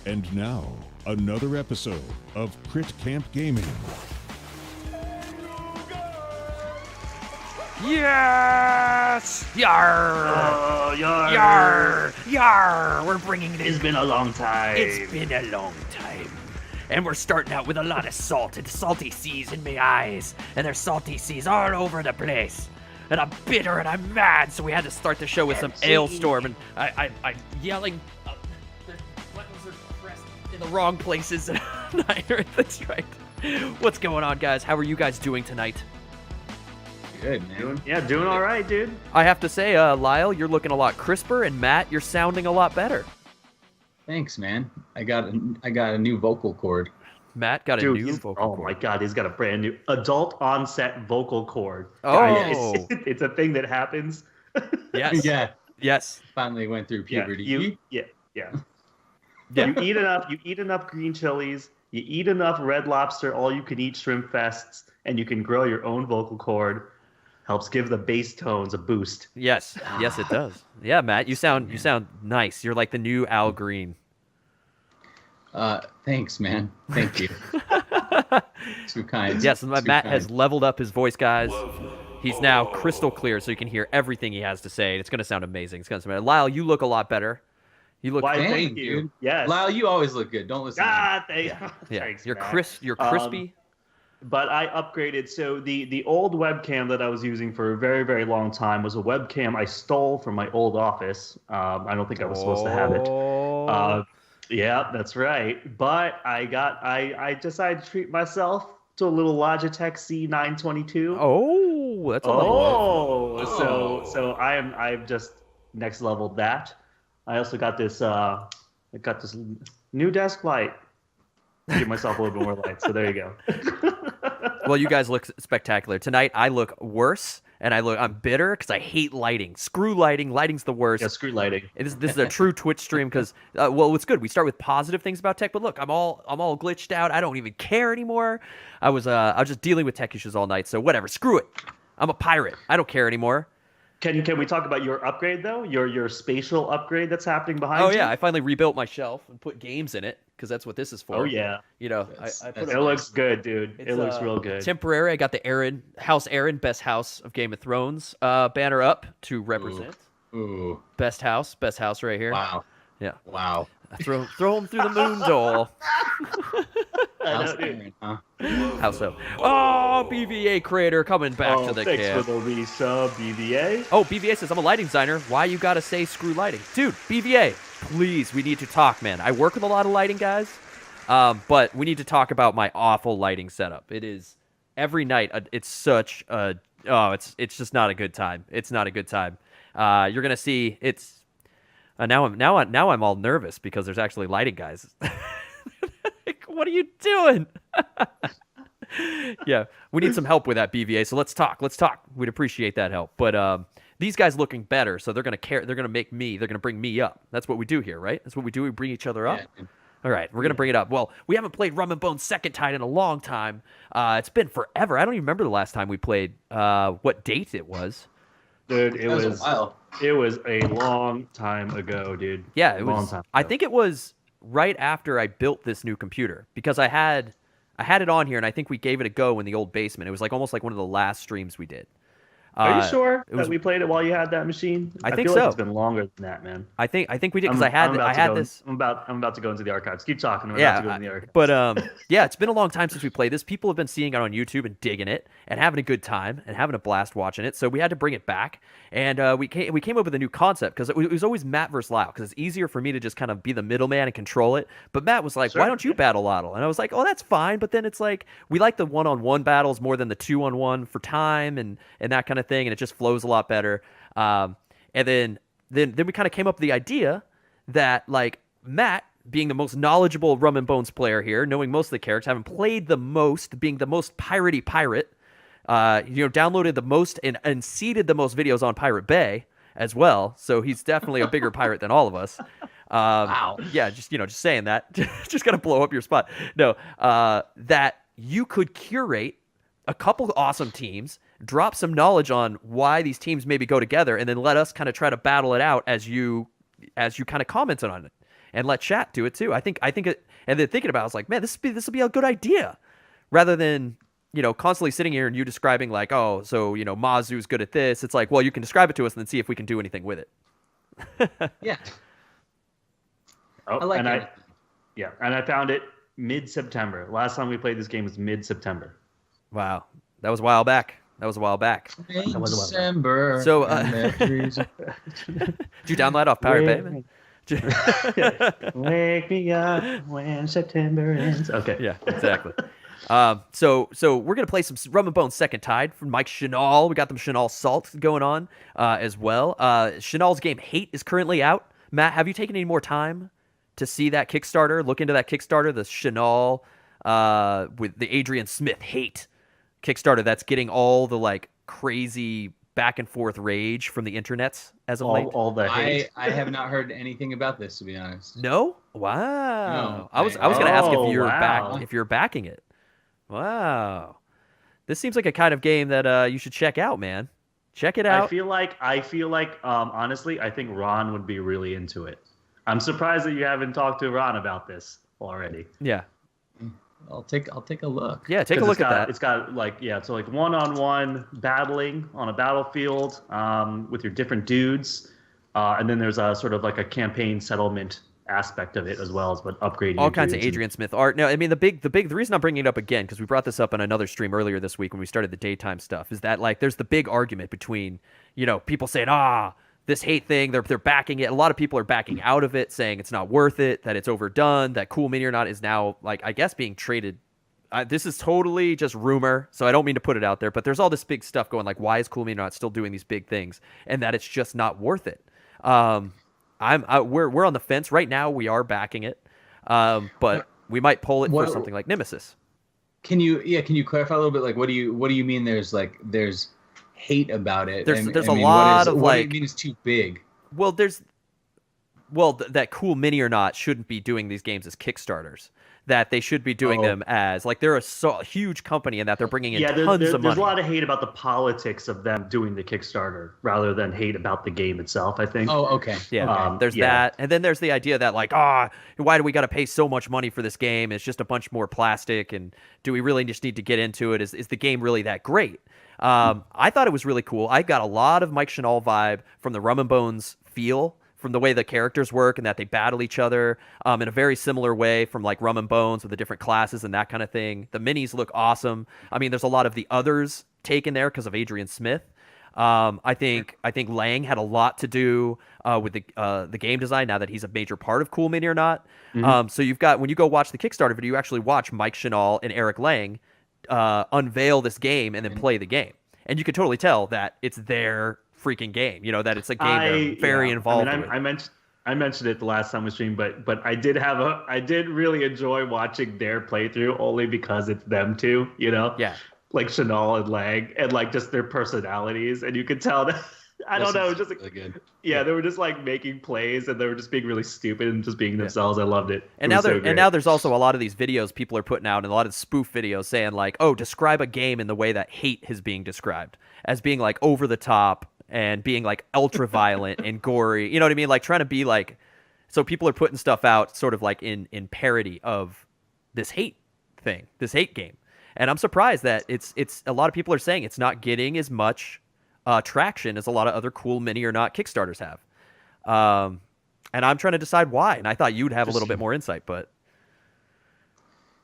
And now, another episode of Crit Camp Gaming. Yes! Yar! Oh, yar! Yar! Yar! We're bringing it. It's been a long time. It's been a long time. And we're starting out with a lot of salt and salty seas in my eyes. And there's salty seas all over the place. And I'm bitter and I'm mad, so we had to start the show with some Ailstorm. And I'm yelling. The buttons are pressed in the wrong places. And I heard this right. What's going on, guys? How are you guys doing tonight? Good, man. Doing all right, dude. I have to say, Lyle, you're looking a lot crisper, and Matt, you're sounding a lot better. Thanks, man. I got a new vocal cord. Matt got a new vocal cord. Oh my god, he's got a brand new adult onset vocal cord. Oh. Guys, it's a thing that happens. Yes. Yeah. Yes. Finally went through puberty. Yeah. You eat enough green chilies, you eat enough Red Lobster all you can eat shrimp fests, and you can grow your own vocal cord. Helps give the bass tones a boost. Yes. Yes, it does. Yeah, Matt, you sound nice. You're like the new Al Green. Thanks, man. Thank you. Too kind. Yes, Matt has leveled up his voice, guys. He's now crystal clear, so you can hear everything he has to say. It's going to sound amazing. It's going to sound amazing. Lyle, you look a lot better. You look. Why, thank you. Dude. Yes. Lyle, you always look good. Don't listen. Yeah. Thanks, You're Matt. You're crispy. But I upgraded. So the old webcam that I was using for a very, very long time was a webcam I stole from my old office. I don't think I was supposed to have it. Yeah, that's right. But I decided to treat myself to a little Logitech C922. Oh, that's a So I've just next leveled that. I also got this new desk light. Give myself a little bit more light. So there you go. Well, you guys look spectacular. Tonight, I look worse, and I'm bitter because I hate lighting. Screw lighting. Lighting's the worst. Yeah, screw lighting. This is a true Twitch stream because, well, it's good. We start with positive things about tech, but look, I'm all glitched out. I don't even care anymore. I was just dealing with tech issues all night, so whatever. Screw it. I'm a pirate. I don't care anymore. Can we talk about your upgrade though? Your spatial upgrade that's happening behind you? Oh yeah, I finally rebuilt my shelf and put games in it because that's what this is for. Oh yeah. You know, I put it looks good, dude. It looks real good. Temporary. I got the Aaron best house of Game of Thrones banner up to represent. Ooh. Best house right here. Wow. Yeah. Wow. Throw him through the moon door. How's Aaron, huh? How so? Oh, BVA creator coming back to the thanks camp. for the resub, BVA. Oh, BVA says, I'm a lighting designer. Why you gotta say screw lighting? Dude, BVA, please, we need to talk, man. I work with a lot of lighting guys, but we need to talk about my awful lighting setup. It is, every night, it's such a, it's just not a good time. It's not a good time. You're gonna see, it's, now I'm all nervous because there's actually lighting guys. Like, what are you doing? Yeah, we need some help with that, BVA. So let's talk. We'd appreciate that help. But these guys looking better, so they're gonna care. They're gonna bring me up. That's what we do here, right? That's what we do. We bring each other up. Yeah. All right, we're gonna bring it up. Well, we haven't played Rum and Bones Second Tide in a long time. It's been forever. I don't even remember the last time we played. What date it was? Dude, it was a while. It was a long time ago, dude. Yeah, it was. Long time ago. I think it was right after I built this new computer because I had it on here and I think we gave it a go in the old basement. It was like almost like one of the last streams we did. Are you sure that we played it while you had that machine? I think feel so. Like it's been longer than that, man. I think we did because I had this. I'm about to go into the archives. Keep talking. I'm about to go into the archives. But yeah, it's been a long time since we played this. People have been seeing it on YouTube and digging it and having a good time and having a blast watching it. So we had to bring it back, and we came up with a new concept because it was always Matt versus Lyle because it's easier for me to just kind of be the middleman and control it. But Matt was like, Sure. "Why don't you battle Lottle?" And I was like, "Oh, that's fine." But then it's like we like the one-on-one battles more than the two-on-one for time and that kind of thing, and it just flows a lot better. And then we kind of came up with the idea that like Matt, being the most knowledgeable Rum and Bones player here, knowing most of the characters, having played the most, being the most piratey pirate, downloaded the most and seeded the most videos on Pirate Bay as well. So he's definitely a bigger pirate than all of us. Wow. Yeah, just saying that. Just gonna blow up your spot. No, that you could curate a couple awesome teams, drop some knowledge on why these teams maybe go together, and then let us kind of try to battle it out as you kind of commented on it. and let chat do it too. I think it, and then thinking about it, I was like, man, this will be a good idea, rather than constantly sitting here and you describing like, oh, so Mazu's good at this. It's like, well, you can describe it to us and then see if we can do anything with it. Yeah. Oh, I like and it. and I found it mid-September. Last time we played this game was mid-September. Wow, that was a while back. In December. So, did you download off Pirate Bay, man? Wake me up when September ends. Okay. Yeah, exactly. So we're gonna play some Rum and Bones Second Tide from Mike Chenal. We got them Chenal Salt going on as well. Chenal's game Hate is currently out. Matt, have you taken any more time to see that Kickstarter? Look into that Kickstarter, the Chenal with the Adrian Smith Hate Kickstarter. That's getting all the like crazy back and forth rage from the internets as of late. All the hate. I have not heard anything about this, to be honest. No? Wow. No, I was gonna ask if you're wow. if you're backing it. Wow. This seems like a kind of game that you should check out, man. Check it out. I feel like honestly, I think Ron would be really into it. I'm surprised that you haven't talked to Ron about this already. Yeah. I'll take a look. Yeah, take a look at that. It's got so one-on-one battling on a battlefield with your different dudes, and then there's a sort of like a campaign settlement aspect of it as well as upgrading all kinds of Adrian Smith art. No, I mean the reason I'm bringing it up again, because we brought this up on another stream earlier this week when we started the daytime stuff, is that like there's the big argument between people saying this Hate thing, they're backing it. A lot of people are backing out of it, saying it's not worth it, that it's overdone, that Cool Mini or Not is now like I guess being traded. This is totally just rumor, so I don't mean to put it out there, but there's all this big stuff going like, why is Cool Mini or Not still doing these big things, and that it's just not worth it. We're on the fence right now. We are backing it, but we might pull it for something like Nemesis. Can you clarify a little bit? Like, what do you mean? There's hate about it. There's a lot of what like. do you mean it's too big? Well, that Cool Mini or Not shouldn't be doing these games as Kickstarters. That they should be doing them as like they're a huge company and that they're bringing in tons of money. There's a lot of hate about the politics of them doing the Kickstarter rather than hate about the game itself, I think. Oh, okay. Yeah, there's that. And then there's the idea that like, why do we got to pay so much money for this game? It's just a bunch more plastic, and do we really just need to get into it? Is the game really that great? I thought it was really cool. I got a lot of Mike Chenal vibe from the Rum and Bones feel, from the way the characters work and that they battle each other in a very similar way from like Rum and Bones with the different classes and that kind of thing. The minis look awesome. I mean, there's a lot of the others taken there because of Adrian Smith. I think Lang had a lot to do with the game design now that he's a major part of Cool Mini or Not. Mm-hmm. So you've got, when you go watch the Kickstarter video, you actually watch Mike Chenal and Eric Lang unveil this game and then play the game. And you can totally tell that it's their freaking game, that it's a game they're very involved with. I mentioned it the last time we streamed, but I did really enjoy watching their playthrough only because it's them two, Yeah. Like Chenal and Lang and like just their personalities, and you could tell that I don't know, just like, really good. Yeah, they were just like making plays and they were just being really stupid and just being themselves. I loved it. And now there's also a lot of these videos people are putting out and a lot of spoof videos saying like, describe a game in the way that Hate is being described, as being like over the top and being like ultra violent and gory. You know what I mean? Like trying to be like, so people are putting stuff out sort of like in parody of this Hate thing, this Hate game. And I'm surprised that it's a lot of people are saying it's not getting as much traction as a lot of other Cool Mini or Not Kickstarters have. And I'm trying to decide why. And I thought you'd have a little bit more insight, but.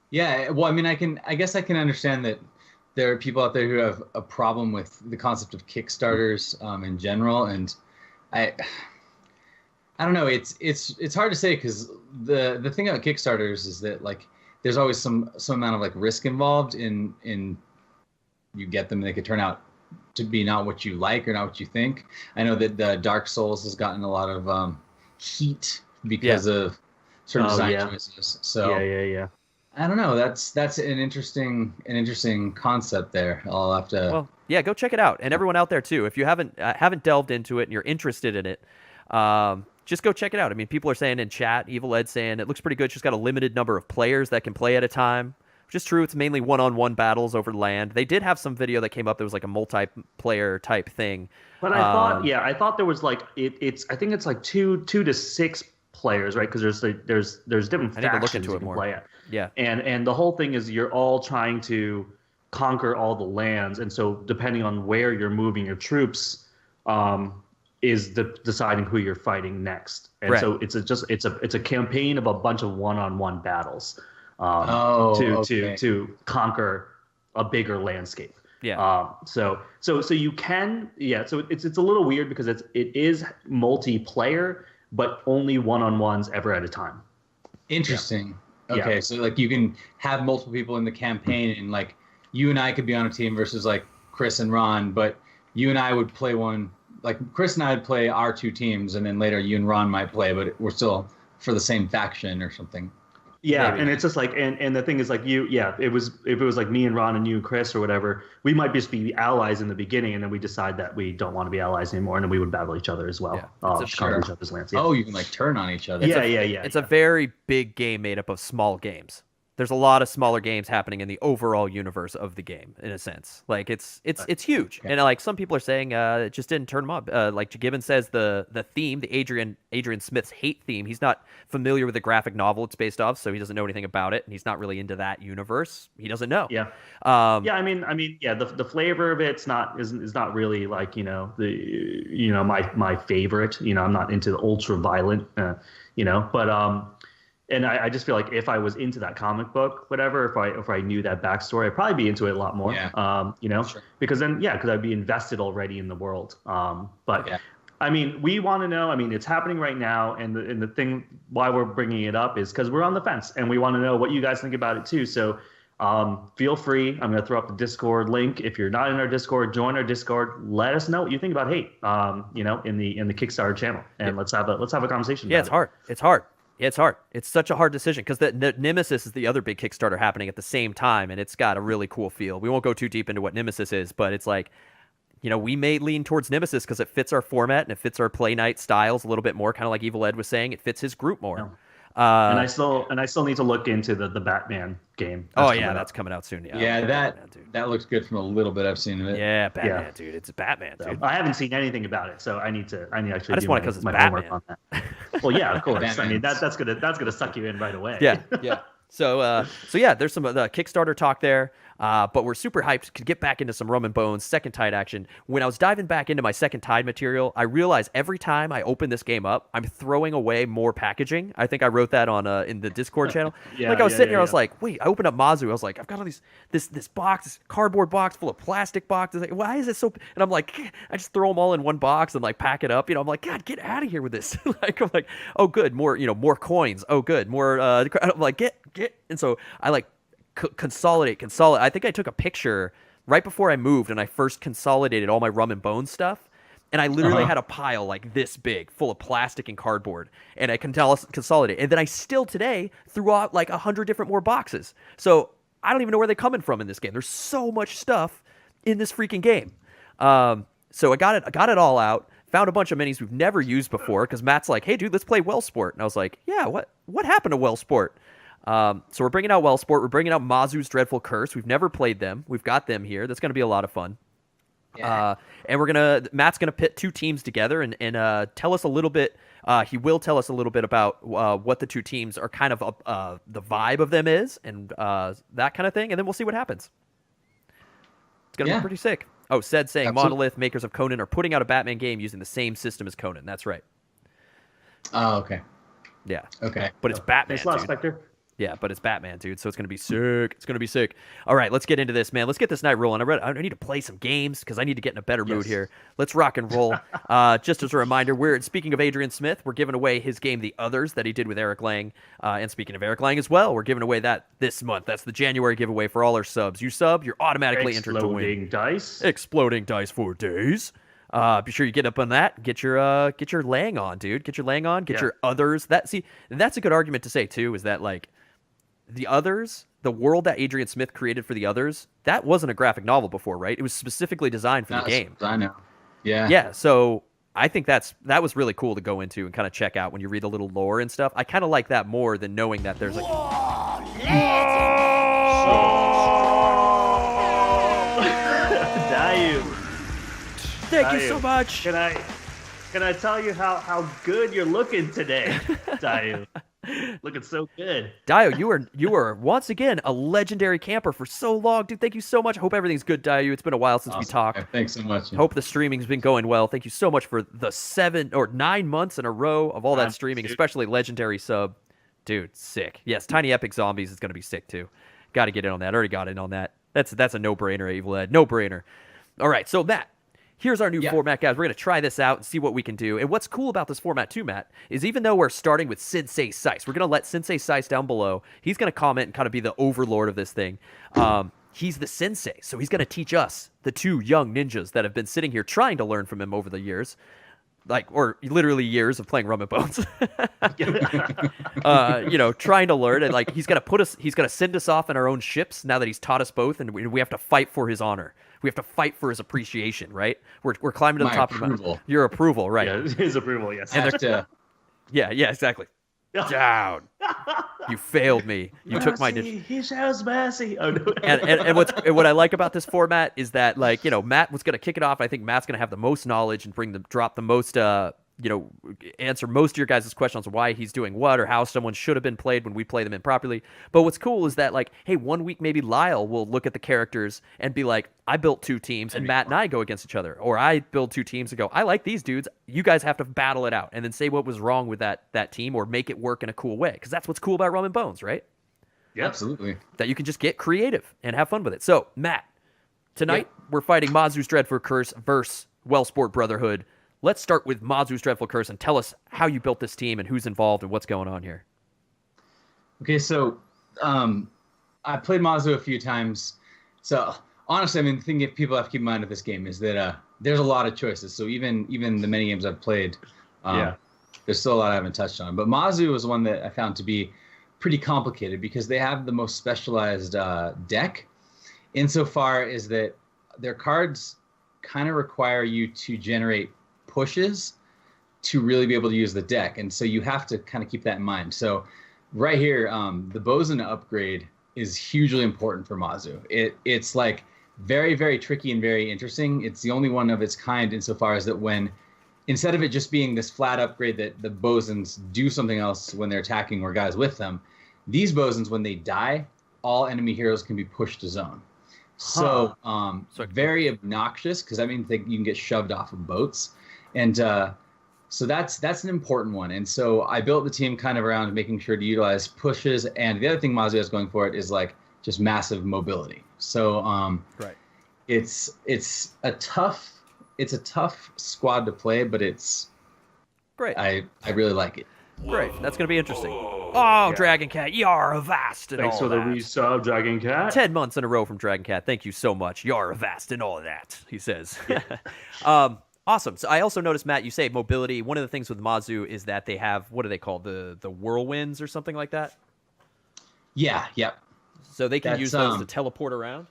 Yeah, well, I mean, I guess I can understand that there are people out there who have a problem with the concept of Kickstarters in general, and I don't know. It's hard to say because the thing about Kickstarters is that like there's always some amount of like risk involved in you get them, and they could turn out to be not what you like or not what you think. I know that the Dark Souls has gotten a lot of heat because of certain design choices. So yeah. I don't know. That's an interesting concept there. I'll have to. Well, yeah, go check it out, and everyone out there too. If you haven't delved into it and you're interested in it, just go check it out. I mean, people are saying in chat, Evil Ed saying it looks pretty good. It's just got a limited number of players that can play at a time, which is true. It's mainly one-on-one battles over land. They did have some video that came up that was like a multiplayer type thing. But I thought there was like I think it's like two to 6 players, right? Because there's different I need to look factions into you it can more. play at. Yeah. And the whole thing is you're all trying to conquer all the lands, and so depending on where you're moving your troops, is deciding who you're fighting next. And right. so it's a campaign of a bunch of one-on-one battles to conquer a bigger landscape. Yeah. So you can, so it's a little weird because it is multiplayer, but only one-on-ones ever at a time. Interesting. Yeah. Okay, so like you can have multiple people in the campaign, and like you and I could be on a team versus like Chris and Ron, but you and I would play one. Like Chris and I would play our two teams, and then later you and Ron might play, but we're still for the same faction or something. Yeah, Maybe. and it's just like, and the thing is like if it was like me and Ron and you and Chris or whatever, we might just be allies in the beginning, and then we decide that we don't want to be allies anymore, and then we would battle each other as well. Conquer each other's lands. Yeah. Oh, you can like turn on each other. Yeah. It's a very big game made up of small games. There's a lot of smaller games happening in the overall universe of the game, in a sense. Like it's huge, and like some people are saying, it just didn't turn them up. Like Gibbon says, the theme, the Adrian Smith's hate theme. He's not familiar with the graphic novel it's based off, so he doesn't know anything about it, and he's not really into that universe. He doesn't know. Yeah. I mean, the flavor of it's is not really like my favorite. I'm not into the ultra violent. But and I just feel like if I was into that comic book, whatever, if I knew that backstory, I'd probably be into it a lot more. Yeah. Sure. Because I'd be invested already in the world. I mean, we want to know. I mean, it's happening right now, and the thing why we're bringing it up is because we're on the fence, and we want to know what you guys think about it too. So feel free. I'm going to throw up the Discord link. If you're not in our Discord, join our Discord. Let us know what you think about hate. In the Kickstarter channel, and let's have a conversation. Yeah, about it's hard. Yeah, it's hard. It's such a hard decision because the Nemesis is the other big Kickstarter happening at the same time, and it's got a really cool feel. We won't go too deep into what Nemesis is, but it's like, we may lean towards Nemesis because it fits our format and it fits our play night styles a little bit more, kind of like Evil Ed was saying. It fits his group more. Yeah. And I still need to look into the Batman game. That's coming out soon. Yeah, that looks good from a little bit I've seen of it. Yeah, Batman, dude. It's Batman, dude. I haven't seen anything about it, so I need to actually. I just want it because it's Batman. On that. Well, yeah, of course. I mean, that's gonna suck you in right away. Yeah. So yeah, there's some the Kickstarter talk there, but we're super hyped to get back into some Rum and Bones Second Tide action. When I was diving back into my Second Tide material, I realized every time I open this game up, I'm throwing away more packaging. I think I wrote that on in the Discord channel. I was sitting here, I was like, wait, I opened up Mazu. I was like, I've got all this box, this cardboard box full of plastic boxes. Like, why is it so? And I'm like, I just throw them all in one box and like pack it up. I'm like, God, get out of here with this. I'm like, oh, good, more coins. Oh, good, more. I'm like, get. And so I like consolidate. I think I took a picture right before I moved and I first consolidated all my Rum and Bones stuff. And I literally had a pile like this big full of plastic and cardboard, and I can consolidate. And then I still today threw out like 100 different more boxes. So I don't even know where they're coming from in this game. There's so much stuff in this freaking game. So I got it all out. Found a bunch of minis we've never used before because Matt's like, hey dude, let's play Wellsport. And I was like, yeah, what happened to Wellsport? So we're bringing out Wellsport. We're bringing out Mazu's Dreadful Curse. We've never played them. We've got them here. That's going to be a lot of fun. Yeah. And Matt's going to pit two teams together and tell us a little bit. He will tell us a little bit about what the two teams are kind of the vibe of them is and that kind of thing. And then we'll see what happens. It's going to be pretty sick. Oh, saying Absolutely. Monolith, makers of Conan, are putting out a Batman game using the same system as Conan. That's right. Oh, okay. Yeah. Okay. But it's Batman, Thanks a lot, dude. Spectre. Yeah, but it's Batman, dude, so it's going to be sick. It's going to be sick. All right, let's get into this, man. Let's get this night rolling. I need to play some games because I need to get in a better mood here. Let's rock and roll. Just as a reminder, speaking of Adrian Smith, we're giving away his game, The Others, that he did with Eric Lang. And speaking of Eric Lang as well, we're giving away that this month. That's the January giveaway for all our subs. You sub, you're automatically entered to win. Exploding dice for days. Be sure you get up on that. Get your Lang on, dude. Get your Lang on. Get your Others. That's a good argument to say too. Is that like The Others, the world that Adrian Smith created for The Others, that wasn't a graphic novel before, right? It was specifically designed for the game. I know. Yeah. Yeah. So I think that was really cool to go into and kind of check out when you read a little lore and stuff. I kind of like that more than knowing that there's like. Dayu. Thank you so much. Can I Can I tell you how good you're looking today, Dayu? Looking so good. Dayu, you were once again a legendary camper for so long, dude. Thank you so much. I hope everything's good, Dayu. It's been a while since we talked. Thanks so much. Hope the streaming's been going well. Thank you so much for the 7 or 9 months in a row of all that streaming, especially legendary sub. Dude, sick. Yes, Tiny Epic Zombies is going to be sick too. Got to get in on that. Already got in on that. That's a no-brainer, Evil Ed. No-brainer. All right, so Matt, here's our new format, guys. We're going to try this out and see what we can do. And what's cool about this format too, Matt, is even though we're starting with Sensei Psycey, we're going to let Sensei Psycey down below. He's going to comment and kind of be the overlord of this thing. He's the sensei, so he's going to teach us, the 2 young ninjas that have been sitting here trying to learn from him over the years. Or literally years of playing Rum and Bones, trying to learn, and he's gonna send us off in our own ships now that he's taught us both, and we have to fight for his honor. We have to fight for his appreciation, right? We're climbing to the top of the mountain. Your approval, right? Yeah, his approval, yes. Yeah, exactly. Down. You failed me. You took my ninja. He shows mercy. Oh, no. and what I like about this format is that Matt was gonna kick it off. I think Matt's gonna have the most knowledge and drop the most answer most of your guys' questions on why he's doing what or how someone should have been played when we play them improperly. But what's cool is that hey, 1 week maybe Lyle will look at the characters and be like, I built 2 teams and Matt and I go against each other, or I build 2 teams and go, I like these dudes. You guys have to battle it out and then say what was wrong with that team or make it work in a cool way, because that's what's cool about Rum and Bones, right? Yeah, absolutely. That you can just get creative and have fun with it. So Matt, tonight we're fighting Mazu's Dreadful Curse versus Wellsport Brotherhood. Let's start with Mazu's Dreadful Curse and tell us how you built this team and who's involved and what's going on here. Okay, so I played Mazu a few times. So honestly, the thing that people have to keep in mind of this game is that there's a lot of choices. So even the many games I've played, there's still a lot I haven't touched on. But Mazu was one that I found to be pretty complicated because they have the most specialized deck, insofar as that their cards kind of require you to generate pushes to really be able to use the deck, and so you have to kind of keep that in mind. So right here, the Bosun upgrade is hugely important for Mazu. It's very, very tricky and very interesting. It's the only one of its kind insofar as that when, instead of it just being this flat upgrade that the Bosuns do something else when they're attacking or guys with them, these Bosuns, when they die, all enemy heroes can be pushed to zone. So very obnoxious, because that means you can get shoved off of boats. And so that's an important one. And so I built the team kind of around making sure to utilize pushes. And the other thing Mazu has going for it is just massive mobility. So it's a tough squad to play, but it's great. I really like it. Great. That's going to be interesting. Oh, Dragon Cat, you're a vast and Thanks all for the that. resub, Dragon Cat. 10 months in a row from Dragon Cat. Thank you so much. You're a vast and all that, he says. Awesome. So I also noticed, Matt, you say mobility. One of the things with Mazu is that they have, what do they call, the whirlwinds or something like that? Yeah, yep. So they can use those to teleport around?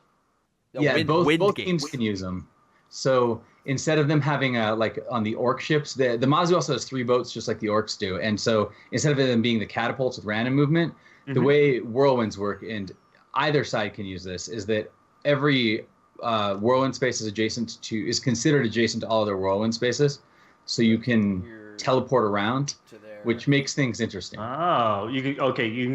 Both teams can use them. So instead of them having on the orc ships, the Mazu also has 3 boats just like the orcs do. And so instead of them being the catapults with random movement, the way whirlwinds work, and either side can use this, is that every whirlwind space is considered adjacent to all other whirlwind spaces. So you can teleport around, which makes things interesting. Oh, you can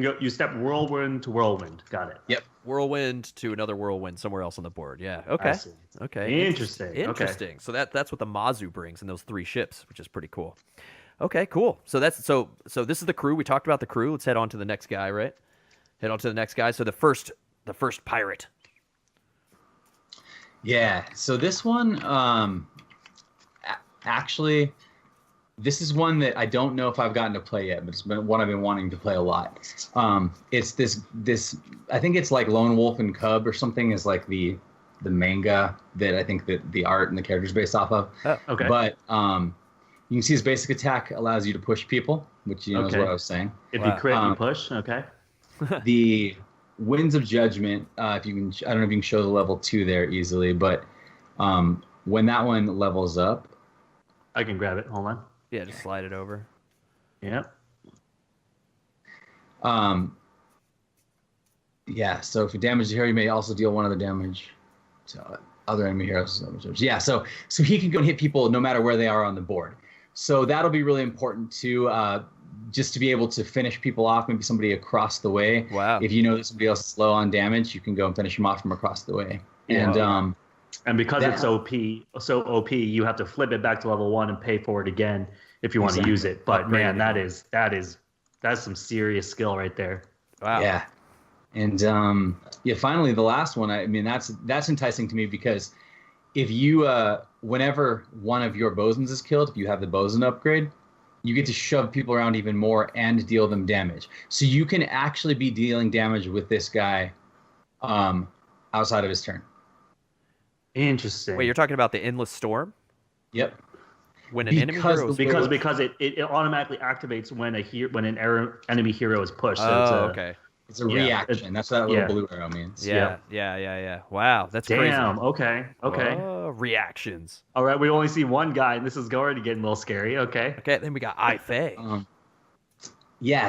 go. You step whirlwind to whirlwind. Got it. Yep. Whirlwind to another whirlwind somewhere else on the board. Yeah. Okay. Okay. Interesting. Okay. So that's what the Mazu brings in those 3 ships, which is pretty cool. Okay, cool. So so this is the crew. We talked about the crew. Let's head on to the next guy, right? Head on to the next guy. So the first pirate. Yeah. So this one, actually, this is one that I don't know if I've gotten to play yet, but it's been one I've been wanting to play a lot. It's this. I think it's like Lone Wolf and Cub or something is like the manga that I think that the art and the characters based off of. Oh, okay. But you can see his basic attack allows you to push people, which is what I was saying. If you crit, you push. Okay. The Winds of Judgment. If you can, I don't know if you can show the level 2 there easily, but when that one levels up, I can grab it. Hold on. Yeah, just slide it over. Yep. Yeah, so if you damage the hero, you may also deal 1 other damage to other enemy heroes. Yeah, so he can go and hit people no matter where they are on the board. So that'll be really important too, just to be able to finish people off, maybe somebody across the way. Wow. If you know that somebody else is low on damage, you can go and finish them off from across the way. Yeah. And because it's OP, you have to flip it back to level 1 and pay for it again if you want to use it. But man, that's some serious skill right there. Wow. Yeah. And finally the last one, I mean, that's enticing to me because if you whenever one of your bosons is killed, if you have the boson upgrade, you get to shove people around even more and deal them damage. So you can actually be dealing damage with this guy outside of his turn. Interesting. Wait, you're talking about the Endless Storm? Yep. When an enemy hero is because it automatically activates when an enemy hero is pushed. So okay. It's a reaction. That's what that little blue arrow means. Yeah. Wow, that's crazy. Damn. Okay. Reactions. All right, we only see one guy, and this is already getting a little scary. Okay. Then we got Ai Fei.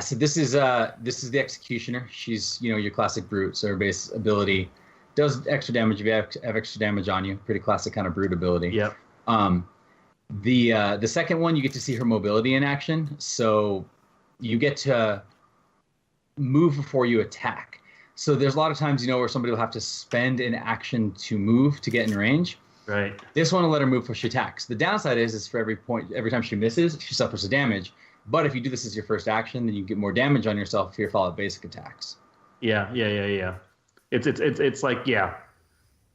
So this is the Executioner. She's your classic brute. So her base ability does extra damage if you have extra damage on you. Pretty classic kind of brute ability. Yep. The second one, you get to see her mobility in action. So you get to move before you attack. So there's a lot of times where somebody will have to spend an action to move to get in range. Right. This one will let her move before she attacks. The downside is for every time she misses, she suffers a damage. But if you do this as your first action, then you get more damage on yourself if you follow basic attacks. Yeah. It's like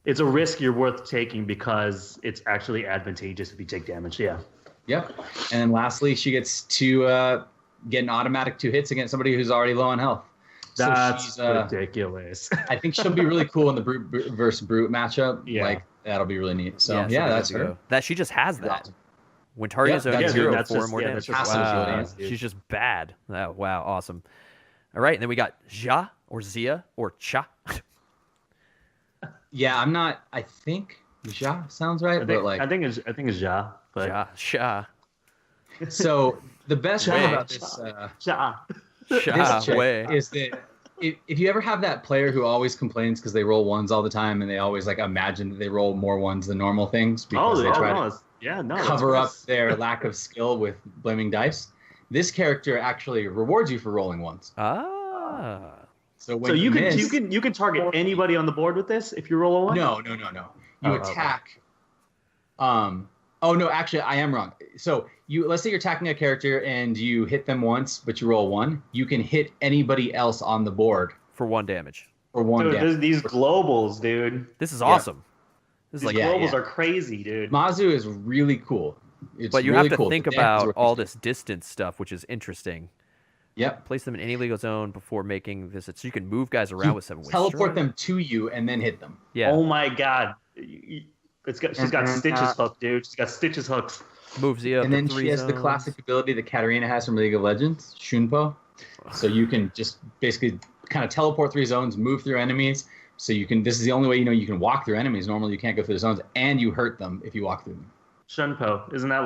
it's a risk you're worth taking because it's actually advantageous if you take damage. Yeah. Yep. And then lastly, she gets to get an automatic 2 hits against somebody who's already low on health. That's ridiculous. I think she'll be really cool in the brute versus brute matchup. Yeah. Like that'll be really neat. So that's her. That she just has that. When targeting zone hero, 4 more damage. Wow. She's just bad. Oh, wow, awesome. All right, and then we got Xia or Zia or Cha. Yeah, I'm not. I think Xia sounds right, I think it's Xia. But Xia. So the best thing about this chick is that if you ever have that player who always complains because they roll ones all the time and they always imagine that they roll more ones than normal things because they try to cover up their lack of skill with blaming dice, this character actually rewards you for rolling ones. So you can target anybody on the board with this if you roll a 1? No. You attack. Oh no, actually I am wrong. So let's say you're attacking a character and you hit them once, but you roll 1. You can hit anybody else on the board for 1 damage. These globals, dude. This is awesome. These globals are crazy, dude. Mazu is really cool. But you have to think about all this distance stuff, which is interesting. Yep. Place them in any legal zone before making this, so you can move guys around with 7 ways. Teleport them to you and then hit them. Yeah. Oh my god. She's got Stitch's hook, dude. She's got Stitch's hooks. Moves you up. And then she has the classic ability that Katarina has from League of Legends, Shunpo. So you can just basically kind of teleport 3 zones, move through enemies. So this is the only way you can walk through enemies. Normally you can't go through the zones, and you hurt them if you walk through them. Shunpo, isn't that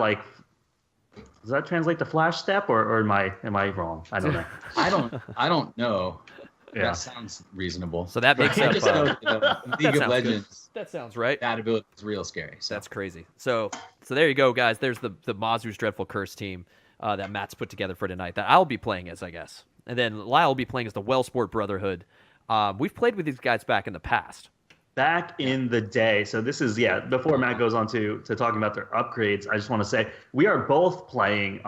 does that translate to flash step or am I wrong? I don't know. I don't know. Yeah. That sounds reasonable. So that makes I sense. just know League of Legends. That sounds right. That ability is real scary. So. That's crazy. So there you go, guys. There's the Mazu's Dreadful Curse team that Matt's put together for tonight that I'll be playing as, I guess. And then Lyle will be playing as the Wellsport Brotherhood. We've played with these guys back in the past. Back in the day. So this is, before Matt goes on to talking about their upgrades, I just want to say we are both playing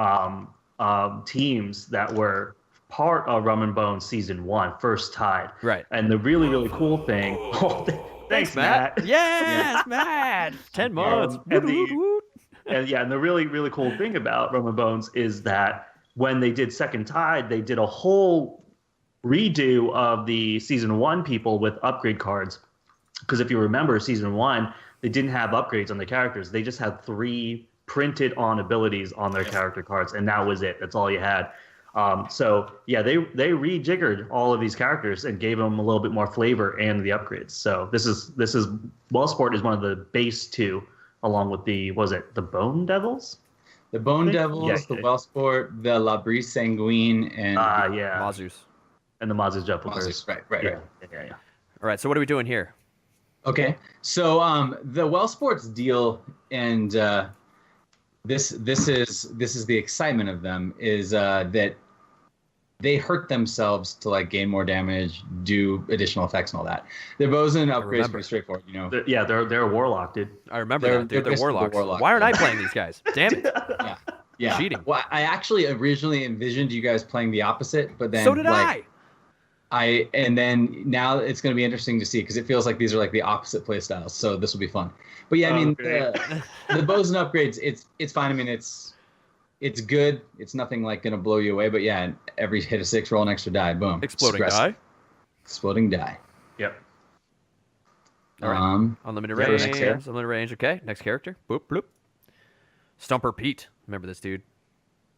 teams that were part of Rum and Bones Season 1, First Tide. Right. And the really, really cool thing... Thanks, Matt. Yes, Matt. 10 months. And the really, really cool thing about Rum and Bones is that when they did Second Tide, they did a whole redo of the Season 1 people with upgrade cards. Because if you remember, Season 1, they didn't have upgrades on the characters. They just had 3 printed on abilities on their character cards, and that was it. That's all you had. They rejiggered all of these characters and gave them a little bit more flavor and the upgrades. So this is Wellsport is one of the base 2, along with the Bone Devils? The Bone Devils, the Wellsport, the La Brise Sanguine, and Mazus. And the Mazu's Dreadful Curse. Right. Yeah. All right, so what are we doing here? Okay, so the Wellsport's deal, and this is the excitement of them is that they hurt themselves to like gain more damage, do additional effects and all that. Their Bosun upgrades pretty straightforward, you know. They're a warlock, dude. I remember that, dude. They're warlocks. Why aren't I playing these guys? Damn it. Yeah. Cheating. Well, I actually originally envisioned you guys playing the opposite, but then so did I. And then now it's going to be interesting to see because it feels like these are like the opposite play styles. So this will be fun. But yeah, I mean, the Bosun upgrades, it's fine. I mean, it's good. It's nothing like going to blow you away. But yeah, every hit a 6, roll an extra die. Boom. Exploding die. Exploding die. Yep. All right. Unlimited range. Next Unlimited range. Okay. Next character. Boop, bloop. Stumper Pete. Remember this dude?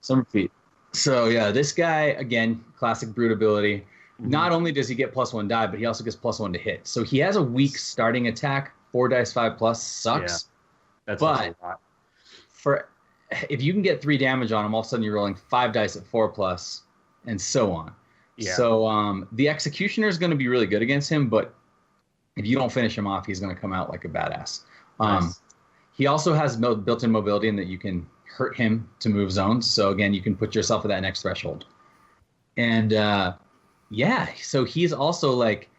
Stumper Pete. So yeah, this guy, again, classic brute ability. Mm-hmm. Not only does he get +1 die, but he also gets +1 to hit. So he has a weak starting attack. 4 dice 5+ sucks. Yeah. That's but a lot. if you can get 3 damage on him, all of a sudden you're rolling 5 dice at 4+, and so on. Yeah. So the Executioner is going to be really good against him, but if you don't finish him off, he's going to come out like a badass. Nice. He also has built-in mobility in that you can hurt him to move zones. So again, you can put yourself at that next threshold. And so he's also like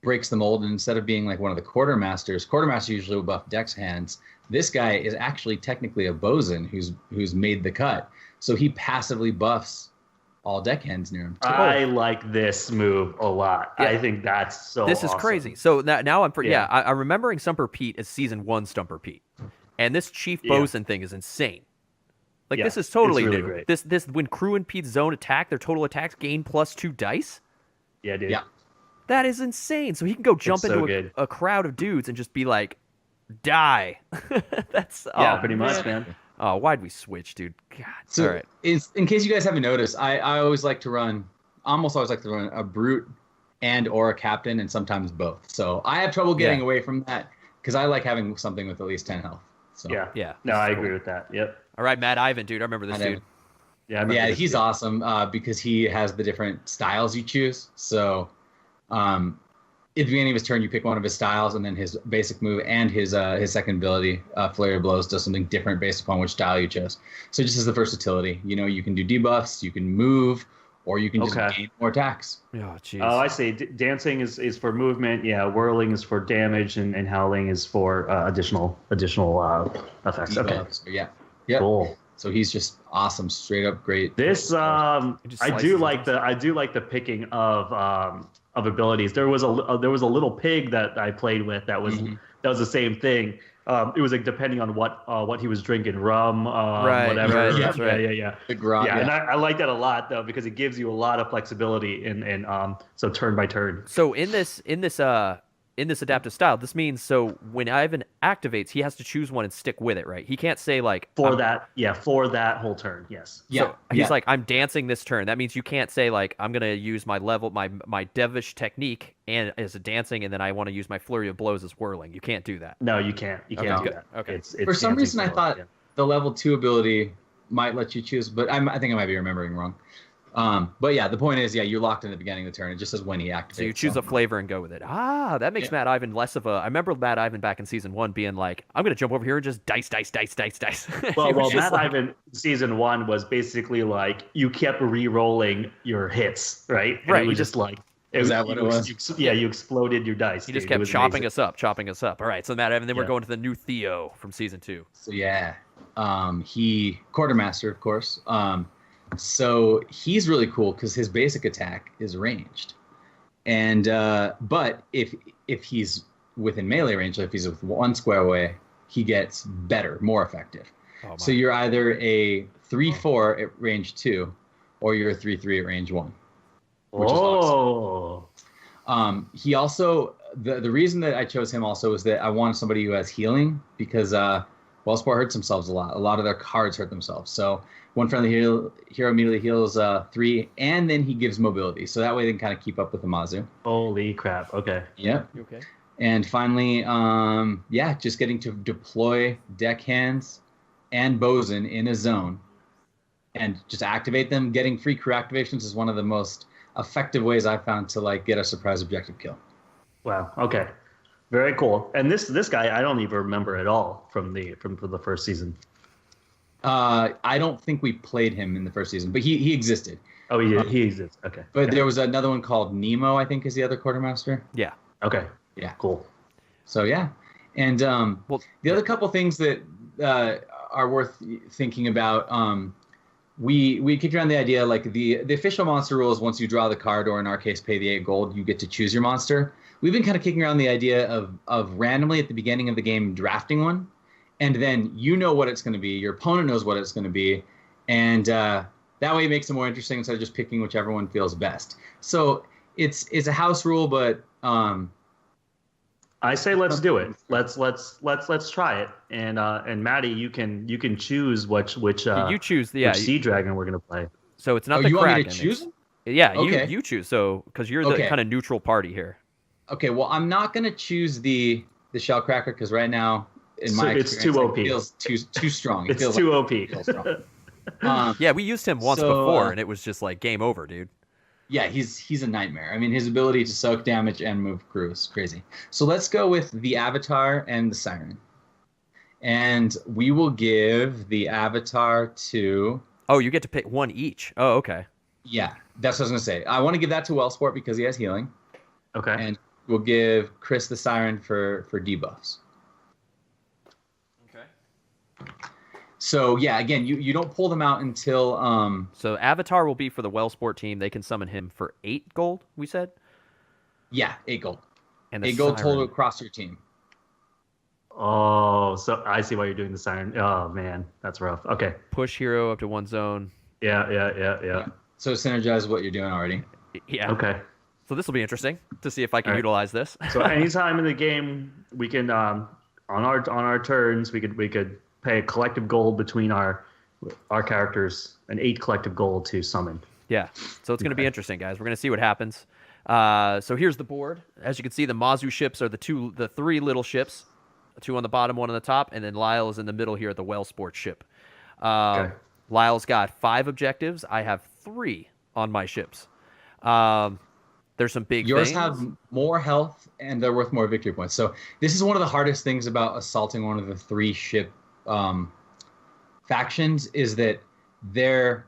breaks the mold, and instead of being like one of the quartermasters usually will buff Dex hands. This guy is actually technically a Bosun who's made the cut, so he passively buffs all deck hands near him. I like this move a lot. Yeah. I think that's so. This is awesome. Crazy. So now I'm I'm remembering Stumper Pete as season 1 Stumper Pete, and this Chief Bosun thing is insane. Like this is totally really new. Great. This when Crew and Pete's zone attack, their total attacks gain +2 dice. Yeah, dude. Yeah. That is insane. So he can go jump into a crowd of dudes and just be like, die. That's pretty much, man. Oh, why'd we switch, dude? God. So all right. In case you guys haven't noticed, I always like to run a brute and or a captain, and sometimes both. So I have trouble getting away from that because I like having something with at least 10 health. So yeah. No, I agree with that. Yep. All right, Mad Ivan, dude. I remember this dude. Yeah, he's awesome because he has the different styles you choose. So at the beginning of his turn, you pick one of his styles, and then his basic move and his second ability, Flurry of Blows, does something different based upon which style you chose. So just as the versatility, you can do debuffs, you can move, or you can just gain more attacks. Oh, jeez. Oh, I see. Dancing is for movement. Yeah, whirling is for damage, and howling is for additional effects. Debuffs. Okay. Yeah. Yep. Cool. So he's just awesome, straight up great. This I do like the picking of abilities. There was a little pig that I played with that was the same thing. It was like depending on what he was drinking, rum, whatever. Right, that's right. Yeah. The grog, and I like that a lot though because it gives you a lot of flexibility in so turn by turn. So in this adaptive style, this means so when Ivan activates, he has to choose one and stick with it, right? He can't say like for that whole turn. Yes. Yeah. So he's like, I'm dancing this turn. That means you can't say like I'm gonna use my devish technique and as a dancing, and then I want to use my flurry of blows as whirling. You can't do that. No, you can't. You can't do that. Okay. It's for some reason, I thought the level 2 ability might let you choose, but I think I might be remembering wrong. But yeah, the point is, you're locked in the beginning of the turn. It just says when he activates. So you choose a flavor and go with it. That makes Mad Ivan less of a. I remember Mad Ivan back in season 1 being like, I'm gonna jump over here and just dice. Well, Mad Ivan season 1 was basically like you kept re-rolling your hits, right? And it was just like. Is that what it was? You exploded your dice. He just kept chopping us up. All right, so Mad Ivan. Then we're going to the new Theo from season 2. So he quartermaster, of course. So he's really cool because his basic attack is ranged, and but if he's within melee range, if he's with 1 square away, he gets better, more effective. So you're either a 3/4 at range 2, or you're a 3/3 at range 1. Which is awesome. He also the reason that I chose him also is that I wanted somebody who has healing because Wellsport hurts themselves a lot. A lot of their cards hurt themselves. So one friendly hero immediately heals 3, and then he gives mobility. So that way they can kind of keep up with the Mazu. Holy crap. Okay. Yep. Okay. And finally, just getting to deploy deck hands and Bosun in a zone and just activate them. Getting free crew activations is one of the most effective ways I've found to get a surprise objective kill. Wow. Okay. Very cool. And this guy I don't even remember at all from the first season. I don't think we played him in the first season, but he existed. Oh, he exists. Okay. But there was another one called Nemo, I think, is the other quartermaster. Yeah. Okay. Yeah. Cool. So yeah, and the other couple things that are worth thinking about. We kicked around the idea, like the official monster rule is once you draw the card, or in our case, pay the 8 gold, you get to choose your monster. We've been kind of kicking around the idea of randomly at the beginning of the game drafting one, and then you know what it's going to be, your opponent knows what it's going to be, and that way it makes it more interesting instead of just picking whichever one feels best. So it's a house rule, but I say let's do it. Let's try it. And Maddie, you can choose which you choose the sea dragon we're gonna play. So it's not the you Kraken. Want me to choose? Yeah, Okay. you choose. So because you're the kind of neutral party here. Okay, well I'm not gonna choose the Shellcracker because right now in my it's experience, too OP. It feels too strong. It's too OP. It feels strong. Yeah, we used him once before, and it was just like game over, dude. Yeah, he's a nightmare. I mean, his ability to soak damage and move crew is crazy. So let's go with the Avatar and the Siren. And we will give the Avatar to... Oh, you get to pick one each. Oh, okay. Yeah, that's what I was going to say. I want to give that to Wellsport because he has healing. Okay. And we'll give Chris the Siren for debuffs. Okay. So, yeah, again, you don't pull them out until... So Avatar will be for the Wellsport team. They can summon him for 8 gold, we said? Yeah, 8 gold. And 8 gold total across your team. Oh, so I see why you're doing the siren. Oh man, that's rough. Okay. Push hero up to one zone. Yeah. So synergize what you're doing already. Yeah. Okay. So this will be interesting to see if I can All right. utilize this. So anytime in the game, we can on our turns, we could pay a collective gold between our characters, an 8 collective gold to summon. Yeah. So it's going to be interesting, guys. We're going to see what happens. So here's the board. As you can see, the Mazu ships are the 3 little ships, 2 on the bottom, 1 on the top, and then Lyle is in the middle here at the Wellsport ship. Okay. Lyle's got 5 objectives. I have 3 on my ships. There's some big Yours things. have more health and they're worth more victory points. So this is one of the hardest things about assaulting one of the 3 ship factions is that they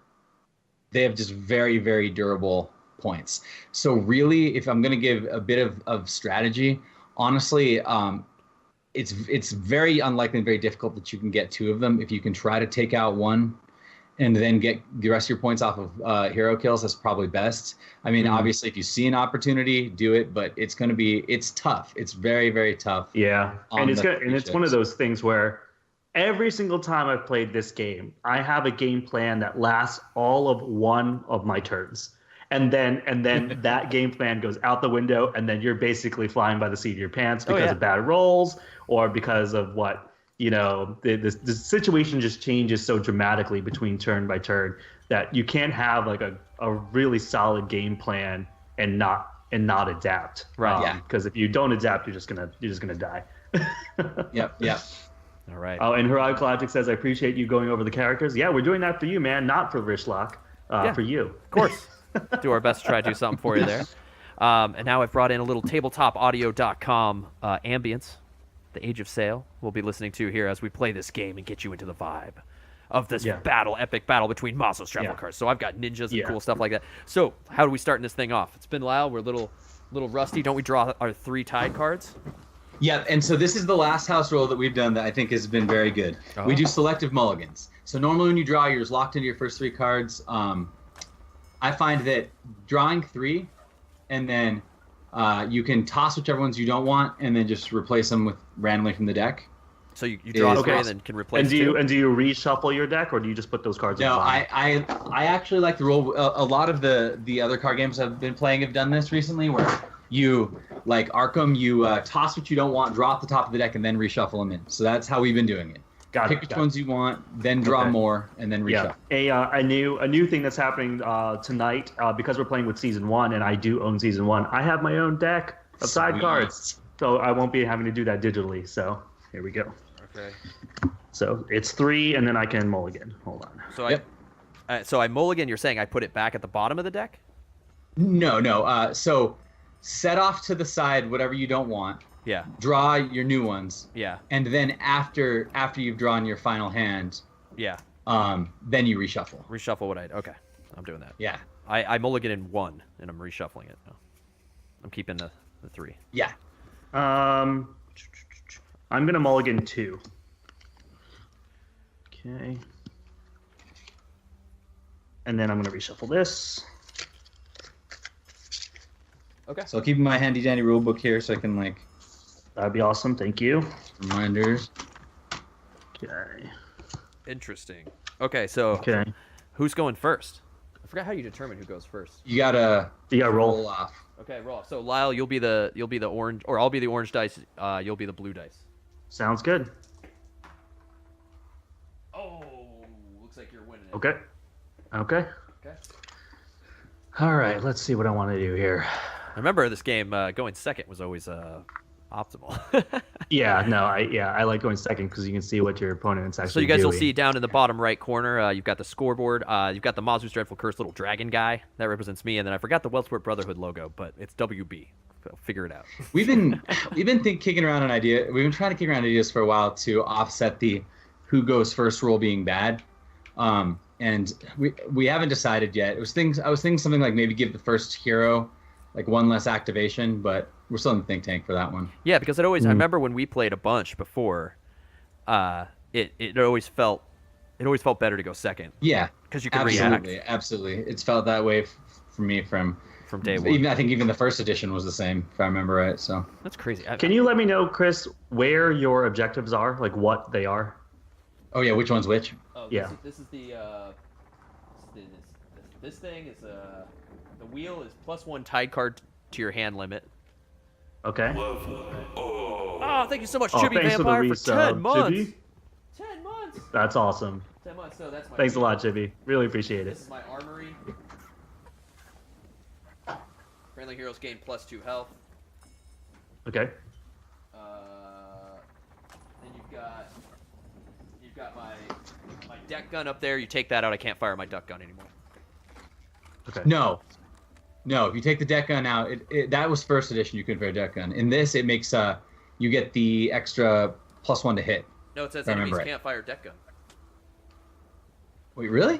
have just very, very durable points. So really, if I'm going to give a bit of strategy, honestly, it's very unlikely and very difficult that you can get 2 of them. If you can try to take out one and then get the rest of your points off of hero kills, that's probably best. I mean, obviously, if you see an opportunity, do it, but it's tough. It's very, very tough. Yeah, and it's one of ships. those things where every single time I've played this game, I have a game plan that lasts all of one of my turns. And then that game plan goes out the window, and then you're basically flying by the seat of your pants because of bad rolls or because of the situation just changes so dramatically between turn by turn that you can't have like a really solid game plan and not adapt. Right. Yeah. Because if you don't adapt, you're just gonna die. Yep. All right. Oh, and Heroic Logic says, I appreciate you going over the characters. Yeah, we're doing that for you, man, not for Rishlock. For you. Of course. Do our best to try to do something for you there. And now I've brought in a little tabletopaudio.com ambience, the Age of Sail, we'll be listening to here as we play this game and get you into the vibe of this epic battle between Mazu's travel cards. So I've got ninjas and cool stuff like that. So how do we start this thing off? It's been a while. We're a little rusty. Don't we draw our 3 tide cards? Yeah, and so this is the last house roll that we've done that I think has been very good. We do selective mulligans. So normally when you draw, you're locked into your first 3 cards. I find that drawing 3 and then you can toss whichever ones you don't want and then just replace them with randomly from the deck. So you draw 3 and then can replace 2? And do you reshuffle your deck, or do you just put those cards in? No, I actually like the rule. A lot of the other card games I've been playing have done this recently, where you, like Arkham, you toss what you don't want, draw at the top of the deck, and then reshuffle them in. So that's how we've been doing it. Pick which ones you want, then draw more, and then reshuffle. Yeah, a new thing that's happening tonight because we're playing with Season 1, and I do own Season 1. I have my own deck of side cards, so I won't be having to do that digitally. So here we go. Okay. So it's 3, and then I can mulligan. Hold on. So so I mulligan. You're saying I put it back at the bottom of the deck? No. So set off to the side whatever you don't want. Yeah. Draw your new ones. Yeah. And then after you've drawn your final hand, then you reshuffle. Reshuffle what I. Okay, I'm doing that. Yeah. I mulligan in 1, and I'm reshuffling it. I'm keeping the 3. Yeah. I'm gonna mulligan 2. Okay. And then I'm gonna reshuffle this. Okay. So I'll keep my handy dandy rule book here so I can like. That'd be awesome. Thank you. Reminders. Okay. Interesting. Okay, so Okay. who's going first? I forgot how you determine who goes first. You gotta roll off. Okay, roll. So Lyle, you'll be the orange, or I'll be the orange dice. You'll be the blue dice. Sounds good. Oh, looks like you're winning it. Okay. Okay. Okay. All right. Let's see what I want to do here. I remember this game going second was always optimal. Yeah. No. I like going second because you can see what your opponent's actually So you guys will doing. see down in the bottom right corner, you've got the scoreboard. You've got the Mazu's Dreadful Curse little dragon guy that represents me, and then I forgot the Wellsport Brotherhood logo, but it's WB. So figure it out. We've been kicking around an idea. We've been trying to kick around ideas for a while to offset the who goes first rule being bad, and we haven't decided yet. I was thinking something like maybe give the first hero like 1 less activation, but we're still in the think tank for that one. Yeah, because I remember when we played a bunch before, it always felt better to go second. Yeah, because you can absolutely, react. absolutely. It's felt that way for me from day one. I think even the first edition was the same, if I remember right. So that's crazy. Can you let me know, Chris, where your objectives are, like what they are? Oh yeah, which one's which? Oh, yeah. This is this thing is the wheel is +1 tide card to your hand limit. Okay. Oh, thank you so much, Chibi thanks Vampire, for the for 10 resub, months. Chibi. 10 months. That's awesome. 10 months. So that's my. Thanks a lot, Chibi. Really appreciate This it. is my armory. Friendly heroes gain +2 health. Okay. Then you've got my deck gun up there. You take that out, I can't fire my duck gun anymore. Okay. No. If you take the deck gun out, that was first edition. You couldn't fire a deck gun. In this, it makes you get the extra +1 to hit. No, it says if I enemies remember right. can't fire deck gun. Wait, really?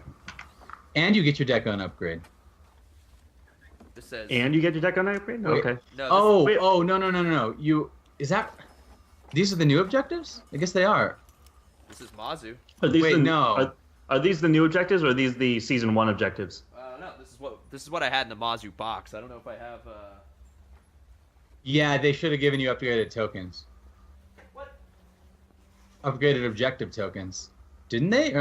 And you get your deck gun upgrade. This says. And you get your deck on upgrade? Wait. Okay. No, No. These are the new objectives? I guess they are. this is Mazu. Are these Wait, no. Are these the new objectives or are these the season 1 objectives? No, this is what I had in the Mazu box. I don't know if I have. Yeah, they should have given you upgraded tokens. What? Upgraded objective tokens. Didn't they?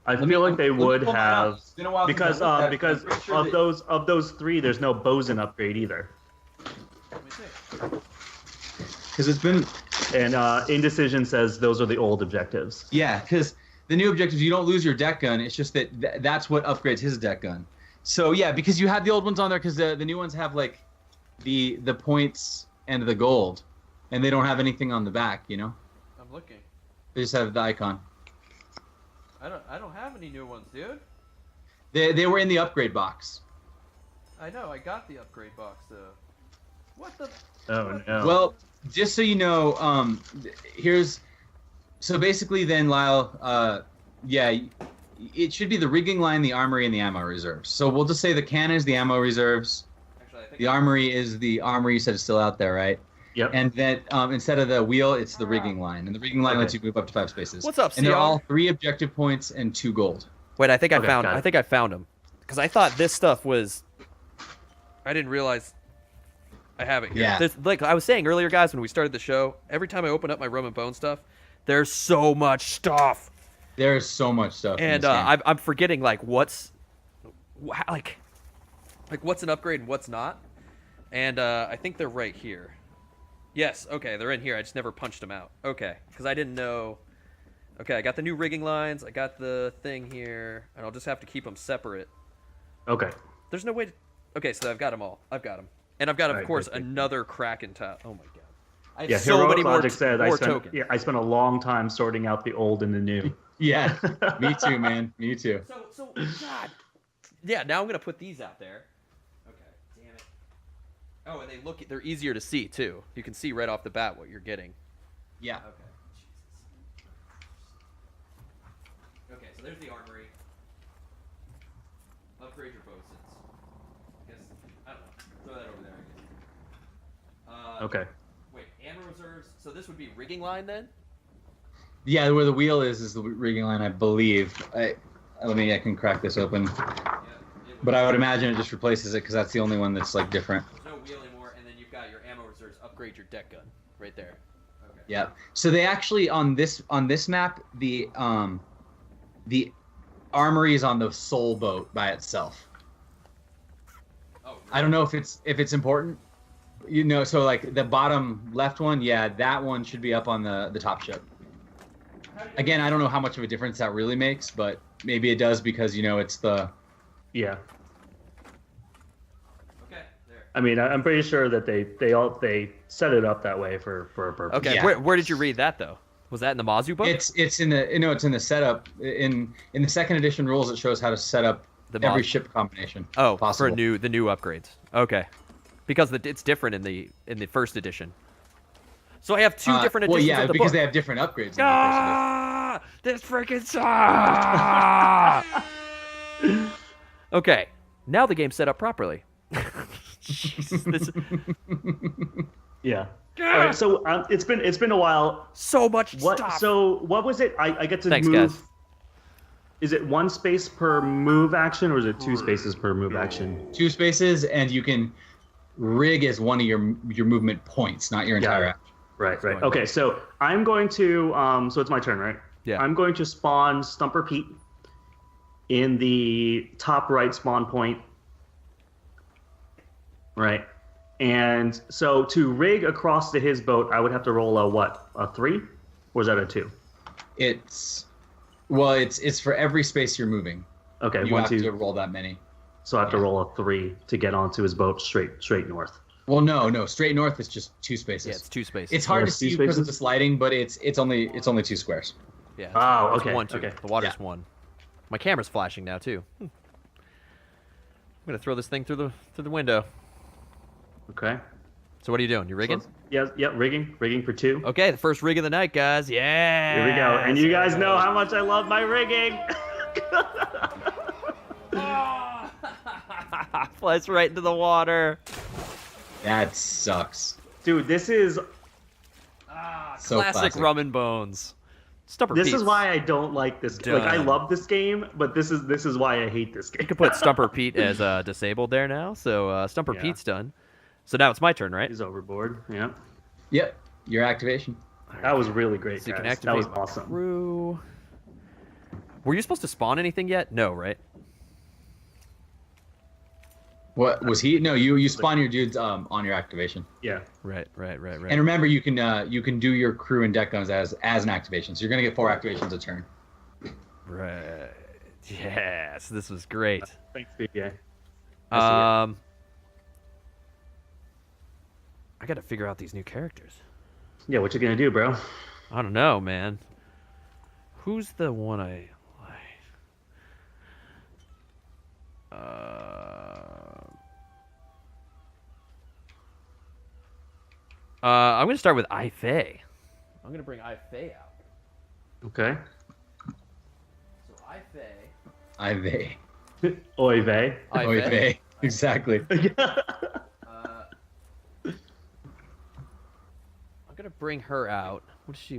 I feel like they would pull that out. have It's been a while since because I looked at it. I'm pretty sure of those 3, there's no bosun upgrade either. Let me see. Because it's been. And Indecision says those are the old objectives. Yeah, because the new objectives, you don't lose your deck gun. It's just that that's what upgrades his deck gun. So yeah, because you had the old ones on there, because the new ones have like the points and the gold, and they don't have anything on the back. You know, I'm looking. they just have the icon. I don't have any new ones, dude. They were in the upgrade box. I know. I got the upgrade box though. What the? Oh no. Well, just so you know, so basically then Lyle, it should be the rigging line, the armory, and the ammo reserves. So we'll just say the cannon is the ammo reserves. Actually, I think The armory is the armory. You said it's still out there, right? Yep. And then instead of the wheel, it's the rigging line, and the rigging line Okay. lets you move up to 5 spaces. What's up, And they're CR? all 3 objective points and 2 gold. Wait, I think Okay, got it. I think I found him, because I thought this stuff was. I didn't realize. I have it here. Yeah. Like I was saying earlier, guys, when we started the show, every time I open up my Rum and Bone stuff, there's so much stuff, There's so much stuff. in and this game. I'm forgetting like what's what's an upgrade and what's not, and I think they're right here. Yes, okay, they're in here. I just never punched them out. Okay, because I didn't know. Okay, I got the new rigging lines. I got the thing here, and I'll just have to keep them separate. Okay. There's no way to. Okay, so I've got them all. I've got them, and I've got, of Alright, course, perfect. another Kraken tile. Oh my god! I have Yeah, so Heroic many more, Logic said more tokens. I spent a long time sorting out the old and the new. Yeah, me too, man. Me too. So God. Yeah, now I'm gonna put these out there. Okay, damn it. Oh, and they're easier to see too. You can see right off the bat what you're getting. Yeah. Okay. Jesus. Okay, so there's the armory. Upgrade your bosuns. I guess, I don't know. Throw that over there, I guess. Okay. Wait, ammo reserves. So this would be rigging line then? Yeah, where the wheel is the rigging line, I believe. I can crack this open. Yeah, But I would imagine it just replaces it because that's the only one that's like different. There's no wheel anymore, and then you've got your ammo reserves. Upgrade your deck gun right there. Okay. Yeah. So they actually on this map the armory is on the sole boat by itself. Oh, really? I don't know if it's important. You know, so like the bottom left one, yeah, that one should be up on the top ship. Again, I don't know how much of a difference that really makes, but maybe it does because it's the. Yeah. Okay, there. I mean, I'm pretty sure that they set it up that way for a purpose. Okay, Yeah. where did you read that though? Was that in the Mazu book? It's in the setup in the second edition rules. It shows how to set up every ship combination. Oh, possible. for the new upgrades. Okay, because it's different in the first edition. So I have two different editions. Well, yeah, of the because book. they have different upgrades. Ah, this freaking sucks. Okay, now the game's set up properly. Jeez, Yeah. All right. So it's been a while. so much What? stuff. So what was it? I get to Thanks, move. guys. Is it one space per move action, or is it two spaces per move action? 2 spaces, and you can rig as one of your movement points, not your entire action. Right. going Okay. So I'm going to. So it's my turn, right? Yeah. I'm going to spawn Stumper Pete in the top right spawn point. Right. And so to rig across to his boat, I would have to roll a what? A 3? Or is that a 2? It's for every space you're moving. Okay, You 1, have 2. to roll that many. So I have to roll a 3 to get onto his boat straight north. Well, no, straight north is just 2 spaces. Yeah, it's 2 spaces. It's hard Oh, to it's 2 see because of spaces? the sliding, but it's only 2 squares. Yeah. Oh, it's okay, 1, 2. okay. The water's Yeah. 1. My camera's flashing now too. I'm gonna throw this thing through the window. Okay. So what are you doing? You rigging? Yeah, rigging for 2. Okay, the first rig of the night, guys. Yeah. Here we go. And you guys know how much I love my rigging. Flies right into the water. That sucks. Dude, this is So classic rum and bones. Stumper this Pete's. is why I don't like this. Like I Done. love this game, but this is why I hate this game. You could put Stumper Pete as disabled there now. So Stumper Yeah. Pete's done. So now it's my turn, right? He's overboard. Yeah. Yep, your activation. That was really great, So you can guys. That activate was awesome. crew. Were you supposed to spawn anything yet? No, right? What was he? No, you spawn your dudes on your activation. Yeah. Right. And remember, you can do your crew and deck guns as an activation. So you're gonna get 4 activations a turn. Right. Yes, this was great. Thanks, BJ. I got to figure out these new characters. Yeah, what you gonna do, bro? I don't know, man. Who's the one I like? I'm gonna start with Ifei. I'm gonna bring Ifei out. Okay. So Ifei. Ivey. Oy vey. Ivey. Exactly. I'm gonna bring her out. What is she?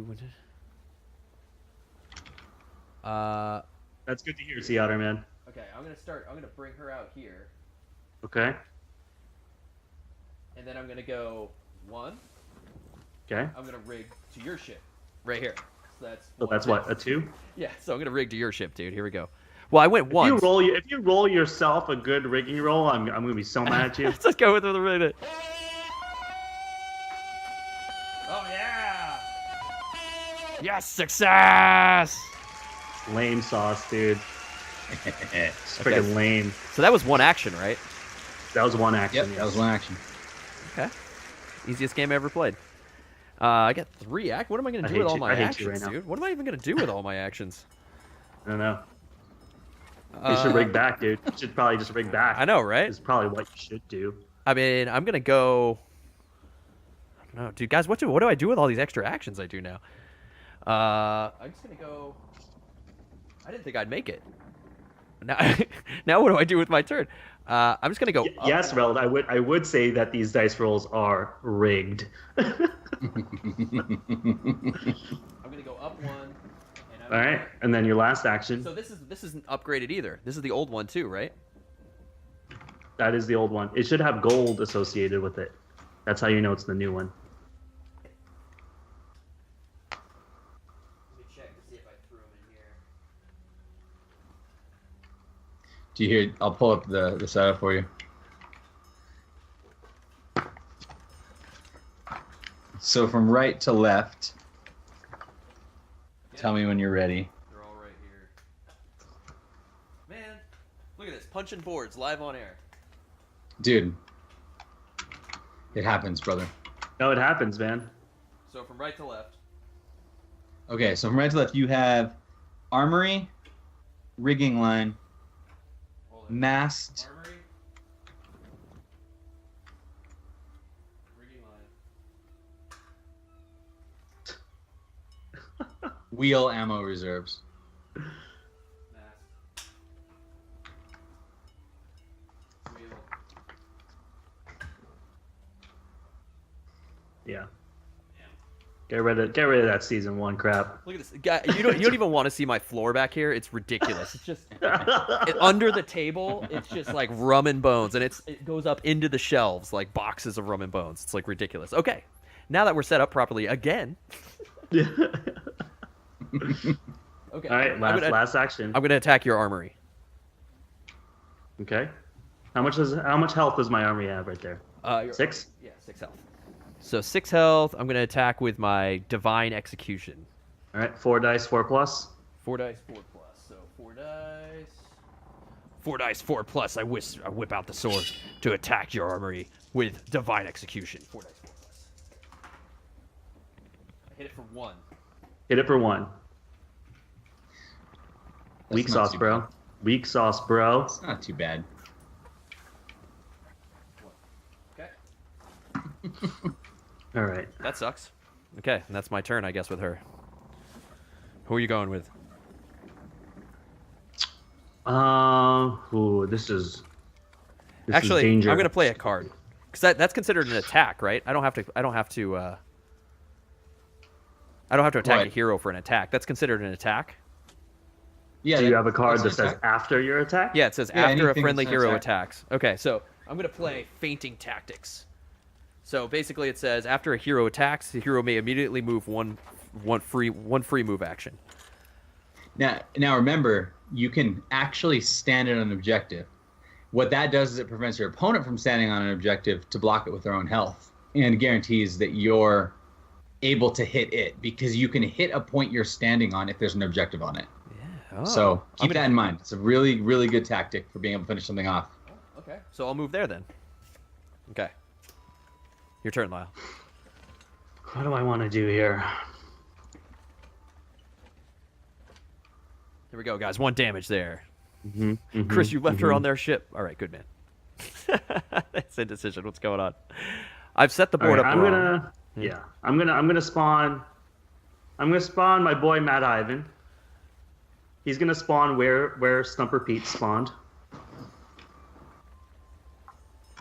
That's good to hear, Sea Otter, man. Okay, I'm gonna bring her out here, Okay. and then I'm gonna go 1. Okay. I'm gonna rig to your ship, right here. So that's. So that's what, a 2? Yeah. So I'm gonna rig to your ship, dude. Here we go. Well, I went If once. you roll yourself a good rigging roll, I'm gonna be so mad at you. Let's go with the rig. Oh yeah! Yes, success! Lame sauce, dude. It's freaking lame. So that was 1 action, right? That was 1 action. Yep, that was 1 action. Okay. Easiest game I ever played. I got 3 act. What am I gonna I do hate with all you- my I hate you actions, right now. dude? What am I even gonna do with all my actions? I don't know. You should rig back, dude. You should probably just rig back. I know, right? Is probably what you should do. I mean, I'm gonna go. I don't know, dude. Guys, what do I do with all these extra actions I do now? I'm just gonna go. I didn't think I'd make it. Now, now what do I do with my turn? I'm just gonna go. Up. Yes, Reld. I would say that these dice rolls are rigged. I'm gonna go up one. All right, and then your last action. So this isn't upgraded either. This is the old one too, right? That is the old one. It should have gold associated with it. That's how you know it's the new one. Let me check to see if I threw them in here. Do you hear? I'll pull up the setup for you. So from right to left. Tell me when you're ready. They're all right here. Man, look at this. Punching boards live on air. Dude. It happens, brother. No, it happens, man. So from right to left. Okay, so from right to left, you have armory, rigging line, mast, Armory. Rigging line. wheel, ammo reserves. Mast. Wheel. Yeah. Get rid of that season 1 crap. Look at this guy. You don't even want to see my floor back here. It's ridiculous. It's just under the table. It's just like rum and bones, and it goes up into the shelves like boxes of rum and bones. It's like ridiculous. Okay, now that we're set up properly again. Okay. All right, last action. I'm gonna attack your armory. Okay. How much health does my army have right there? 6? Yeah, 6 health. So 6 health. I'm gonna attack with my divine execution. All right, 4 dice, 4 plus. 4 dice, 4 plus. So 4 dice. 4 dice, 4 plus. I whip out the sword to attack your armory with divine execution. 4 dice, 4 plus. I hit it for 1. Hit it for 1. That's Weak not sauce, too bro. bad. Weak sauce, bro. It's not too bad. Okay. All right. That sucks. Okay, and that's my turn, I guess, with her. Who are you going with? This is Actually, danger. I'm gonna play a card because that's considered an attack, right? I don't have to attack What? a hero for an attack. That's considered an attack. Yeah. Do you have a card that that's an says attack. after your attack? Yeah, it says Yeah, after a anything friendly that's an hero attack. attacks. Okay, so I'm gonna play fainting tactics. So basically, it says after a hero attacks, the hero may immediately move one free move action. Now remember, you can actually stand on an objective. What that does is it prevents your opponent from standing on an objective to block it with their own health, and guarantees that you're able to hit it because you can hit a point you're standing on if there's an objective on it. Yeah. Oh. So keep that in mind. It's a really, really good tactic for being able to finish something off. Okay. So I'll move there then. Okay. Your turn, Lyle. What do I want to do here? Here we go, guys. 1 damage there. Mm-hmm, Chris, you left her on their ship. All right, good man. That's indecision. What's going on? I've set the board up wrong. I'm gonna spawn my boy Matt Ivan. He's gonna spawn where Stumper Pete spawned.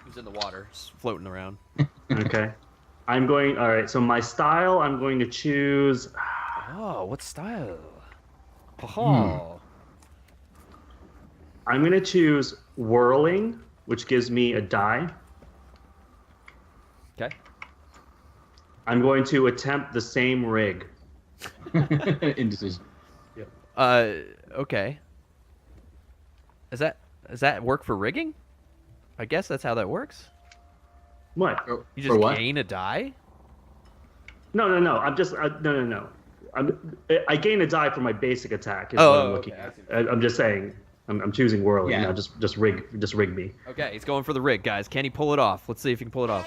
He's in the water, just floating around. Okay. All right, so my style, I'm going to choose. Oh, what style? Oh. I'm going to choose whirling, which gives me a die. Okay. I'm going to attempt the same rig. Indecision. Okay. Does that work for rigging? I guess that's how that works. What? You For just what? gain a die? No. I'm just no. I gain a die for my basic attack. Is what I'm looking okay, at. I'm just saying. I'm choosing whirling. Yeah. Now just rig me. Okay, he's going for the rig, guys. Can he pull it off? Let's see if he can pull it off.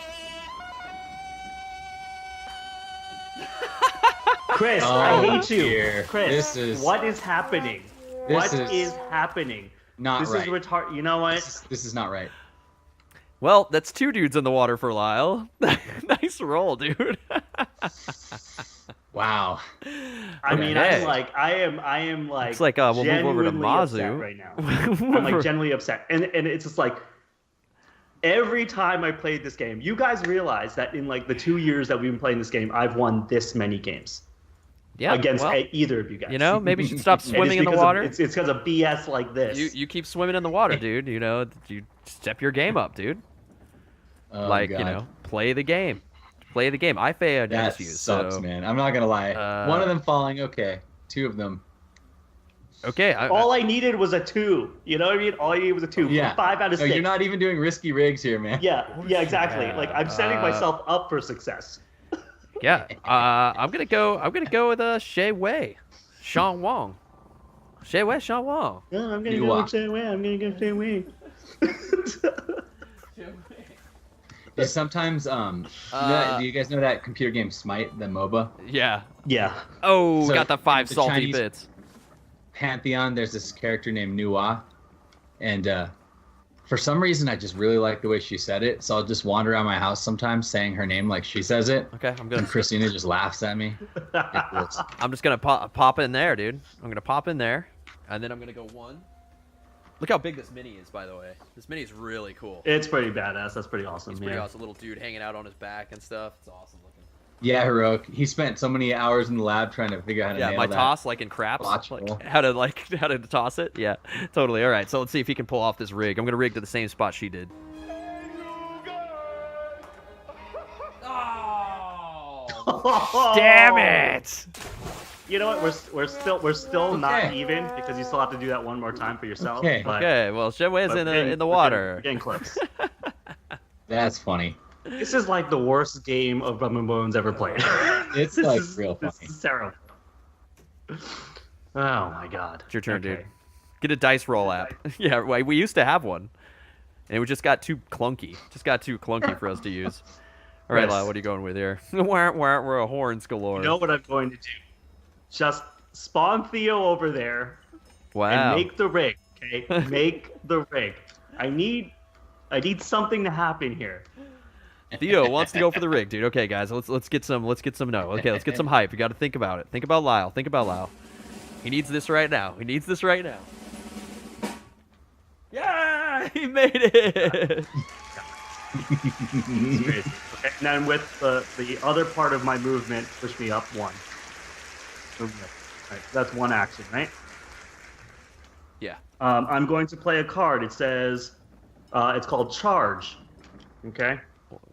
Chris, Oh, I hate you. dear. Chris, This is- what is happening? This What is is happening? Not This right. is retarded. You know what? This is not right. Well, that's 2 dudes in the water for Lyle. Nice roll, dude. Wow. Wow. I mean, Okay. I am like. It's like we'll move over to genuinely Mazu upset right now. I'm like genuinely upset, and it's just like every time I played this game, you guys realize that in like the 2 years that we've been playing this game, I've won this many games. Yeah, Against well, either of you guys. You know, maybe you should stop And swimming in the because of- water. it's because of BS like this. You keep swimming in the water, dude. You know, you step your game up, dude. Oh, Like, God. you know, play the game. Play the game. I failed That you. sucks, So, man. I'm not gonna lie. One of them falling, okay. Two of them. okay. all I needed was a 2. You know what I mean? All I needed was a 2. Yeah. 5 out of No, 6. you're not even doing risky rigs here, man. Yeah, exactly. Yeah, Like I'm setting myself up for success. yeah. I'm gonna go with Shay Wei, Sean Wong. Shay Wei, Sean Wong. Yeah, I'm gonna You go are. with Shay Wei. I'm gonna go Shay Wei. Yeah, sometimes, do you guys know that computer game Smite, the MOBA? Yeah. Yeah. Oh, So, got the 5 the salty Chinese- bits. Pantheon, there's this character named Nua, and for some reason I just really like the way she said it, so I'll just wander around my house sometimes saying her name like she says it, Okay, I'm gonna. and Christina just laughs at me. I'm just gonna pop in there, dude. I'm gonna pop in there, and then I'm gonna go 1. Look how big this mini is, by the way. This mini is really cool. It's pretty badass. That's pretty awesome. It's pretty yeah. awesome. Little dude hanging out on his back and stuff. It's awesome looking. Yeah, heroic. He spent so many hours in the lab trying to figure out how to Yeah, nail my that. toss like in craps, Botchable. like how to toss it. Yeah, totally. All right, so let's see if he can pull off this rig. I'm gonna rig to the same spot she did. Oh, damn it! You know what? We're still not Okay. even because you still have to do that one more time for yourself. Okay. But, Okay, well, Shenwei's but in we're the we're water. We're getting close. That's funny. This is like the worst game of Rum and Bones ever played. It's This like is- real This funny. is terrible. Oh my god. It's your turn, Okay. dude. Get a dice roll app. Yeah, right. We used to have one, and it just got too clunky. Just got too clunky for us to use. All right, Yes. Lyle, what are you going with here? We're a horns galore. You know what I'm going to do? Just spawn Theo over there Wow. and make the rig. Okay, make the rig. I need something to happen here. Theo wants to go for the rig, dude. Okay, guys, let's get some no. Okay, let's get some hype. You got to think about it. Think about Lyle. Think about Lyle. He needs this right now. He needs this right now. Yeah, he made it. It's crazy. Okay, and then with the other part of my movement, push me up 1. Okay. All right, that's 1 action, right? Yeah. I'm going to play a card. It says, it's called Charge. Okay?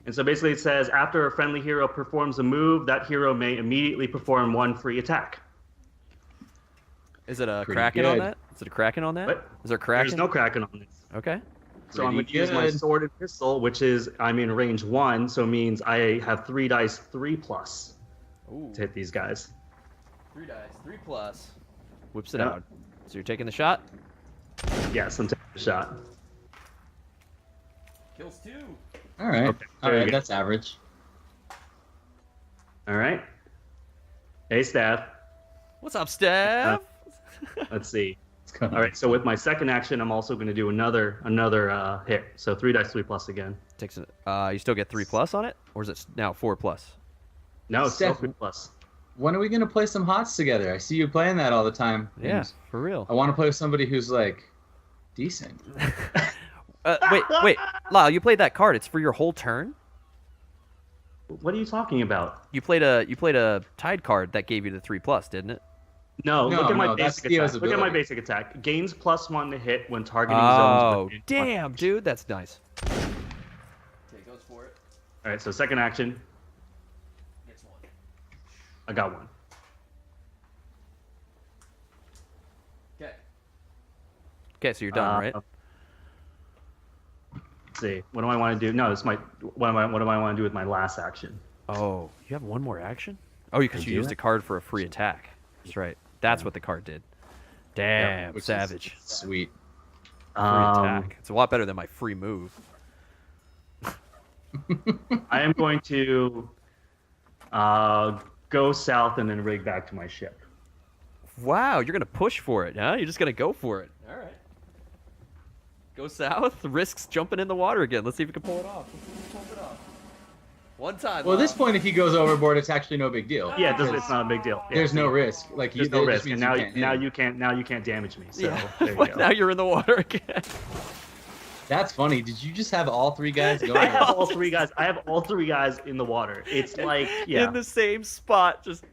And so basically it says, after a friendly hero performs a move, that hero may immediately perform 1 free attack. Is it a Pretty Kraken on good. that? Is it a Kraken on that? What? Is there a Kraken? There's no Kraken on this. Okay. So I'm going to Pretty use my good. sword and pistol, which is, I'm in range 1, so it means I have 3 dice 3+ Ooh. to hit these guys. 3 dice, 3+. Whips it Yeah. out. So you're taking the shot? Yes, I'm taking a shot. Kills 2. All right. Okay, All very right, good. that's average. All right. Hey, Staff. What's up, Steph? Let's see. It's going All right, so with my second action, I'm also going to do another hit. So 3 dice 3+ again. Takes it. You still get 3+ on it, or is it now 4+? No, it's still Steph- 3+. When are we gonna play some HOTS together? I see you playing that all the time. Yeah, And for real. I want to play with somebody who's like decent. Wait, Lyle, you played that card. It's for your whole turn. What are you talking about? You played a Tide card that gave you the 3+, didn't it? No, No, look at my no, that's basic Theo's attack. Look at my ability. basic attack. Gains +1 to hit when targeting Oh, zones. within 1 damn, range. dude, that's nice. Okay, goes for it. All right, so second action, Gets 1. I got 1. Okay. Okay, so you're done, right? Let's see. What do I want to do? No, this might. What do I want to do with my last action? Oh, you have one more action? Oh, because you do used it. a card for a free attack. That's right. That's what the card did. Damn, Which is savage. Sweet. Free attack. It's a lot better than my free move. I am going to go south and then rig back to my ship. Wow, you're gonna push for it, huh? You're just gonna go for it. All right. Go south. Risks jumping in the water again. Let's see if we can pull it off. Let's see if we can pull it off. One time. Well, at this point, if he goes overboard, it's actually no big deal. Yeah, it's not a big deal. Yeah, There's no risk. Like there's no it just risk, and means you can't damage me. So Yeah. there you But go. now you're in the water again. That's funny. Did you just have all 3 guys I going? have all 3 guys. I have all 3 guys in the water. It's like, yeah. In the same spot, just.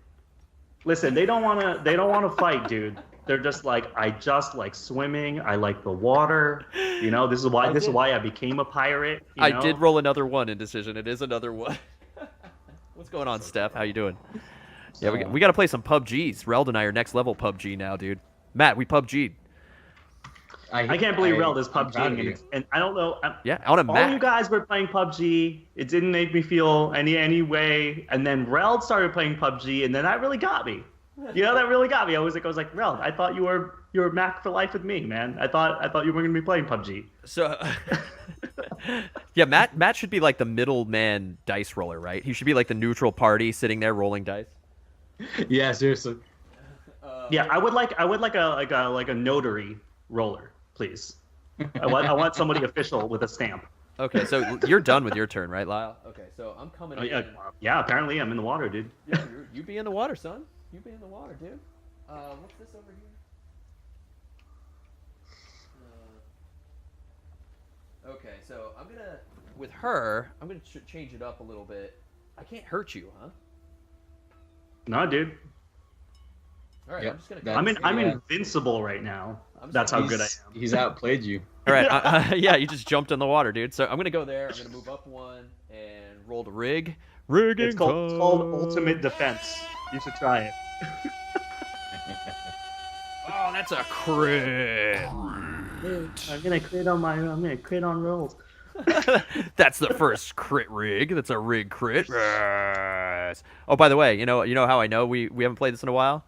Listen, they don't want to fight, dude. They're just like, I just like swimming. I like the water. You know, this is why I became a pirate. I did roll another 1 in decision. It is another 1. What's going on, Steph? How you doing? Yeah, we got to play some PUBGs. Reld and I are next level PUBG now, dude. Matt, we PUBG'd. I can't believe Reld is PUBG, and I don't know. Yeah, on a all map. you guys were playing PUBG. It didn't make me feel any way. And then Reld started playing PUBG, and then that really got me. You know, that really got me. I was like, Reld, I thought you were Mac for life with me, man. I thought you were gonna be playing PUBG. So, yeah, Matt should be like the middleman dice roller, right? He should be like the neutral party sitting there rolling dice. Yeah, seriously. Yeah, I would like a notary roller, please. I want somebody official with a stamp. Okay, so you're done with your turn, right, Lyle? Okay, so I'm coming in. Yeah, apparently I'm in the water, dude. Yeah, you be in the water, son. You be in the water, dude. What's this over here? Okay, so with her, I'm gonna change it up a little bit. I can't hurt you, huh? No, dude. All right, Yep, I'm just gonna. I'm invincible right now. That's how good I am. He's outplayed you. All right, yeah, you just jumped in the water, dude. So I'm gonna go there. I'm gonna move up 1 and roll the rig. Rigging. It's called Ultimate Defense. You should try it. Oh, that's a crit. I'm gonna crit on rolls. That's the first crit rig. That's a rig crit. Yes. Oh, by the way, you know how I know we haven't played this in a while,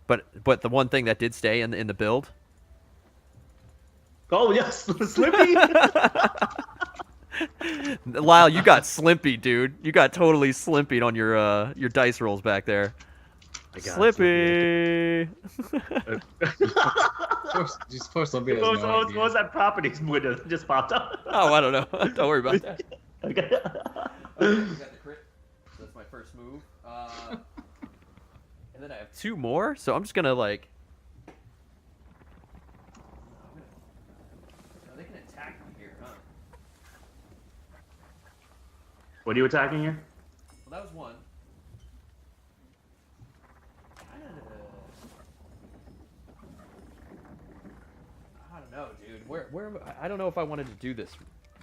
but the one thing that did stay in the build. Oh yes, Slippy. Lyle, you got Slimpy, dude. You got totally Slimpied on your dice rolls back there. Slippy. Just force Slippy. What was that properties window that just popped up? Oh, I don't know. Don't worry about that. Okay. Okay, we got the crit. So that's my first move. And then I have 2 more, so I'm just gonna like. Oh, they can attack me here, huh? What are you attacking here? Well, that was 1. I don't know, dude. Where I don't know if I wanted to do this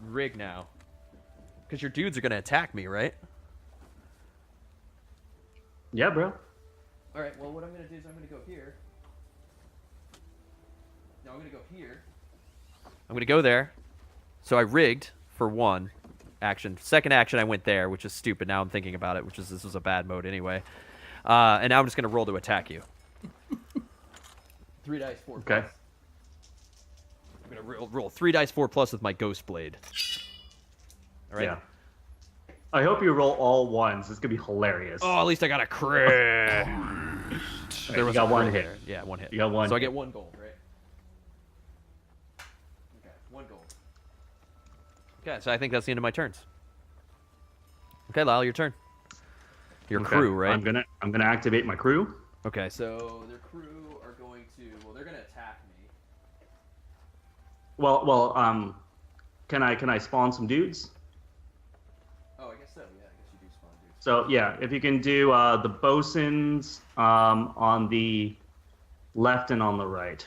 rig now, because your dudes are gonna attack me, right? Yeah, bro. All right. Well, what I'm gonna do is I'm gonna go here. No, I'm gonna go here. I'm gonna go there. So I rigged for 1 action. Second action, I went there, which is stupid. Now I'm thinking about it, which is this was a bad mode anyway. And now I'm just gonna roll to attack you. 3 dice 4 plus. Okay. I'm gonna roll 3 dice 4 plus with my ghost blade. All right. Yeah. I hope you roll all 1s. It's gonna be hilarious. Oh, at least I got a crit. There was you got 1 hit. There. Yeah, 1 hit. You got 1. So I get 1 gold, right? Okay, 1 gold. Okay, so I think that's the end of my turns. Okay, Lyle, your turn. Your crew, right? I'm gonna activate my crew. Okay, so their crew are going to. Well, they're gonna attack me. Well, can I spawn some dudes? Oh, I guess so. Yeah, I guess you do spawn dudes. So yeah, if you can do the bosuns on the left and on the right.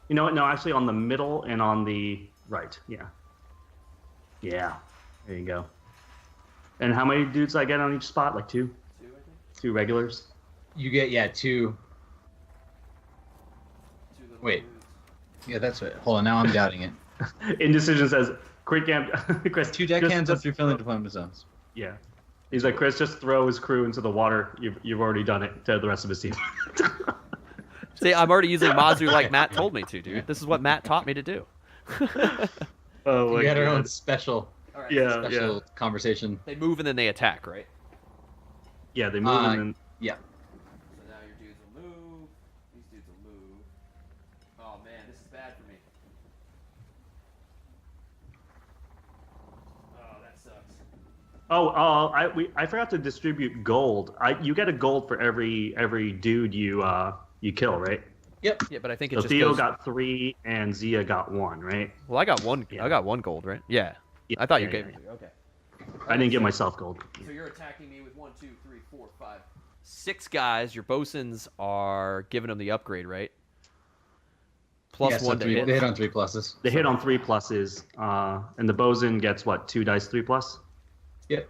You know what? No, actually on the middle and on the right. Yeah. Yeah. There you go. And how many dudes I get on each spot? Like 2? 2, I think. 2 regulars. You get 2. 2 little Wait. dudes. Yeah, that's it. Hold on, now I'm doubting it. Indecision says, "Quick camp, Chris." 2 deckhands up through filling deployment zones. Yeah. He's like, Chris, just throw his crew into the water. You've already done it to the rest of his team. See, I'm already using Mazu like Matt told me to, dude. This is what Matt taught me to do. Oh, We had our own special, All right. Yeah, special conversation. They move and then they attack, right? yeah. They move and then Yeah. So now your dudes will move. These dudes will move. Oh man, this is bad for me. Oh, that sucks. I forgot to distribute gold. You get a gold for every dude you kill, right? Yep. Yeah, but I think it So just Theo goes... got 3 and Zia got 1, right? Well, I got one. Yeah. I got 1 gold, right? Yeah. Yeah, I thought you yeah, gave yeah. me. Okay. I didn't get myself gold. So you're attacking me with 1, 2, 3, 4, 5, 6 guys. Your bosuns are giving them the upgrade, right? Plus Yeah, so 1 to hit. They hit on 3 pluses. They hit on 3 pluses, and the bosun gets what, 2 dice 3 plus? Yep.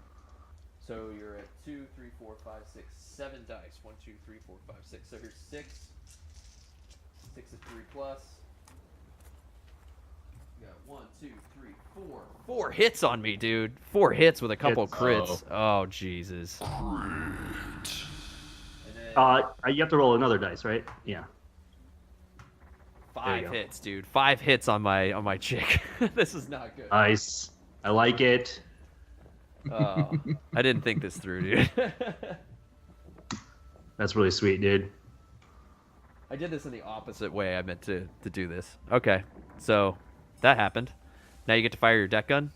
So you're at 2, 3, 4, 5, 6, 7 dice. 1, 2, 3, 4, 5, 6. So here's 6. 6 is 3 plus. You got 1, 2, 3, 4. 4 hits on me, dude. 4 hits with a couple Hits. crits. Oh, Jesus. And then You have to roll another dice, right? Yeah. there you 5 go. hits, dude. 5 hits on my chick. This is not good. Nice. I like it. Oh, I didn't think this through, dude. That's really sweet, dude. I did this in the opposite way I meant to do this. Okay, so that happened. Now you get to fire your deck gun.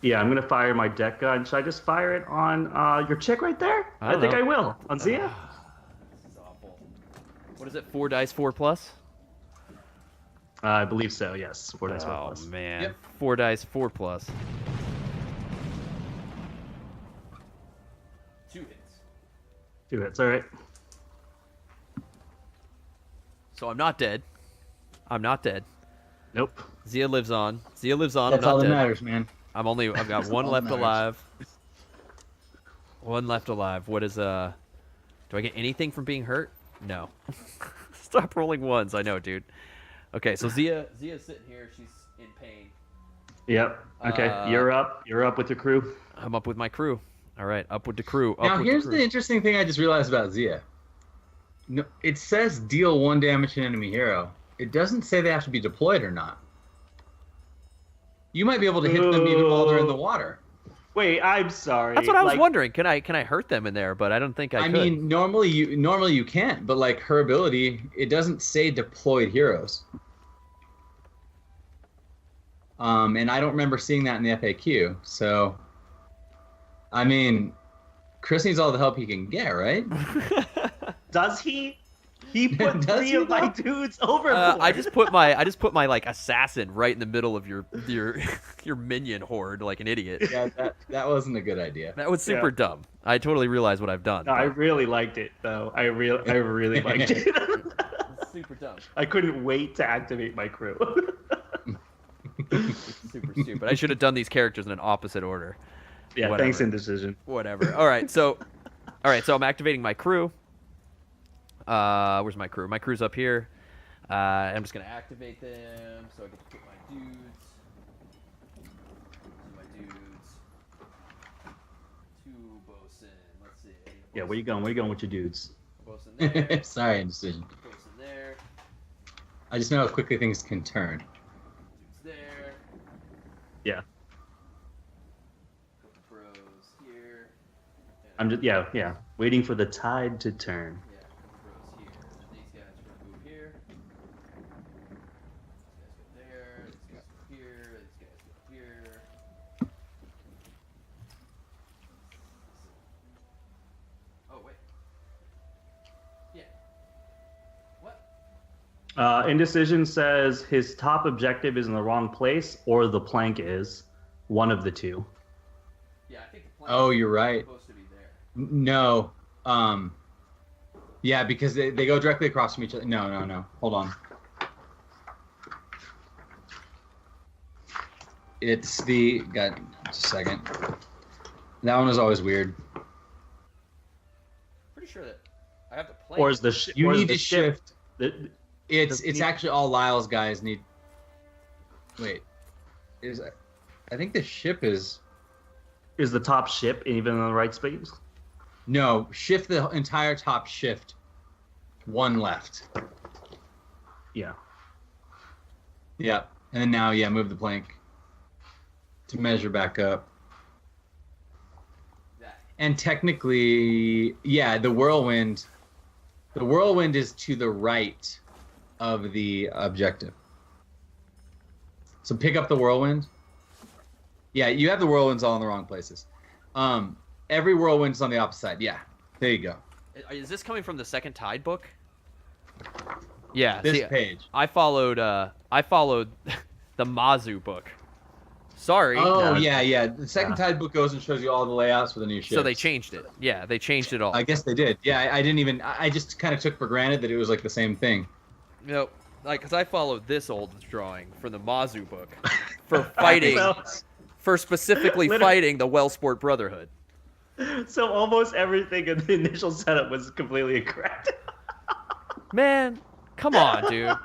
Yeah, I'm gonna fire my deck gun. Should I just fire it on your chick right there? I don't think know. I will. On Zia? This is awful. What is it? 4 dice, 4 plus? I believe so. Yes, 4 dice 4 Oh plus. man, Yep. 4 dice, 4 plus. 2 hits. 2 hits. All right. So I'm not dead. I'm not dead. Nope. Zia lives on. Zia lives on. That's I'm all not that dead. matters, man. I've got 1 all left that matters. alive. 1 left alive. What is do I get anything from being hurt? No. Stop rolling 1s. I know, dude. Okay, so Zia's sitting here. She's in pain. Yep. Okay. You're up. You're up with your crew. I'm up with my crew. All right, up with the crew. Up Now, with here's the the crew. interesting thing I just realized about Zia. No, it says deal 1 damage to an enemy hero. It doesn't say they have to be deployed or not. You might be able to hit them even while they're in the water. Wait, I'm sorry. That's what I was wondering. Can I hurt them in there? But I don't think I could. mean, normally you can't, but like her ability, it doesn't say deployed heroes. And I don't remember seeing that in the FAQ. So, I mean, Chris needs all the help he can get, right? Does he? He put Does 3 he, of my though? dudes overboard. I just put my like assassin right in the middle of your your minion horde like an idiot. Yeah, that wasn't a good idea. That was super dumb. I totally realize what I've done. No, I but really liked it though. I really liked it. it's super dumb. I couldn't wait to activate my crew. Super stupid. I should have done these characters in an opposite order. Yeah, Whatever. thanks, Indecision. Whatever. All right, so I'm activating my crew. Where's my crew? My crew's up here. I'm just gonna activate them, so I get to put my dudes. My dudes. 2 bosun. Let's see. Yeah, where you going? Where you going with your dudes? Bosun there. Sorry, indecision. Bosun there. I just know how quickly things can turn. Dudes there. Yeah, Couple bros here. And I'm just yeah, waiting for the tide to turn. yeah, couple bros here. And then these guys are gonna move here. These guys go there. These guys go here. These guys go here. Oh wait. Yeah. What? Indecision says his top objective is in the wrong place, or the plank is. One of the two. Yeah, I think the plan Oh, you're right. is supposed to be there. No. Yeah, because they go directly across from each other. No. Hold on. It's the... just a second. That one is always weird. Pretty sure that I have the plan. Or is the You or is need the to ship? shift. The, It's actually all Lyle's guys need... Wait. I think the ship is... is the top ship even in the right space? No, shift the entire top shift. 1 left. Yeah. Yeah. And then now, move the plank to measure back up. That. And technically, the whirlwind is to the right of the objective. So pick up the whirlwind. Yeah, you have the whirlwinds all in the wrong places. Every whirlwind's on the opposite side. Yeah, there you go. Is this coming from the Second Tide book? Yeah. This see, page. I followed the Mazu book. Sorry. Oh, yeah. The Second Tide book goes and shows you all the layouts for the new ships. So they changed it. Yeah, they changed it all. I guess they did. Yeah, I didn't even. I just kind of took for granted that it was like the same thing. No, like, because I followed this old drawing from the Mazu book for fighting, for specifically fighting the Wellsport Brotherhood. So almost everything in the initial setup was completely incorrect. Man, come on, dude.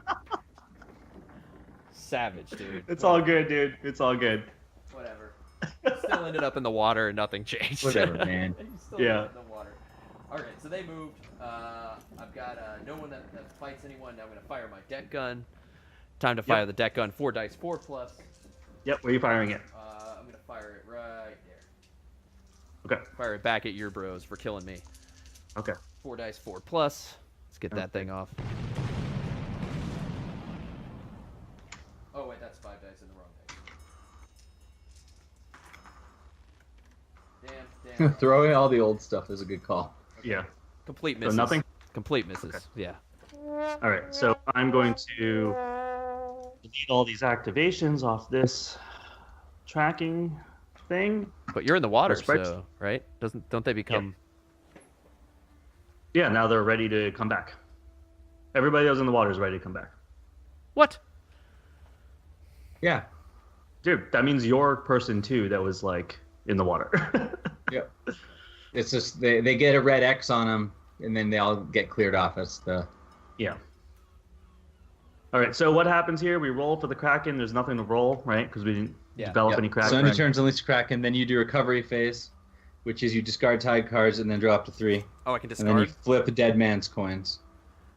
Savage, dude. It's all good, dude. It's all good. Whatever. Still ended up in the water and nothing changed. Whatever, man. Still ended up in the water. All right, so they moved. I've got no one that fights anyone. Now I'm going to fire my deck gun. Time to fire the deck gun. 4 dice, 4+. Yep, where are you firing it? I'm going to fire it right there. Okay. Fire it back at your bros for killing me. Okay. 4 dice, 4+. Let's get that thing off. Oh, wait, that's 5 dice in the wrong dice. Damn. Throwing all the old stuff is a good call. Yeah. Complete misses. So nothing? Complete misses, Okay. yeah. All right, so I'm going to delete all these activations off this tracking thing. But you're in the water, spreads- so, right? Don't they become... Yeah, now they're ready to come back. Everybody that was in the water is ready to come back. What? Yeah. Dude, that means your person too that was like in the water. Yep. It's just they get a red X on them, and then they all get cleared off. That's the. Yeah. All right, so what happens here? We roll for the Kraken. There's nothing to roll, right? Because we didn't develop any Kraken. So any turns unleash Kraken, then you do recovery phase, which is you discard tide cards and then draw up to 3. Oh, I can And discard? then you flip a dead man's coins.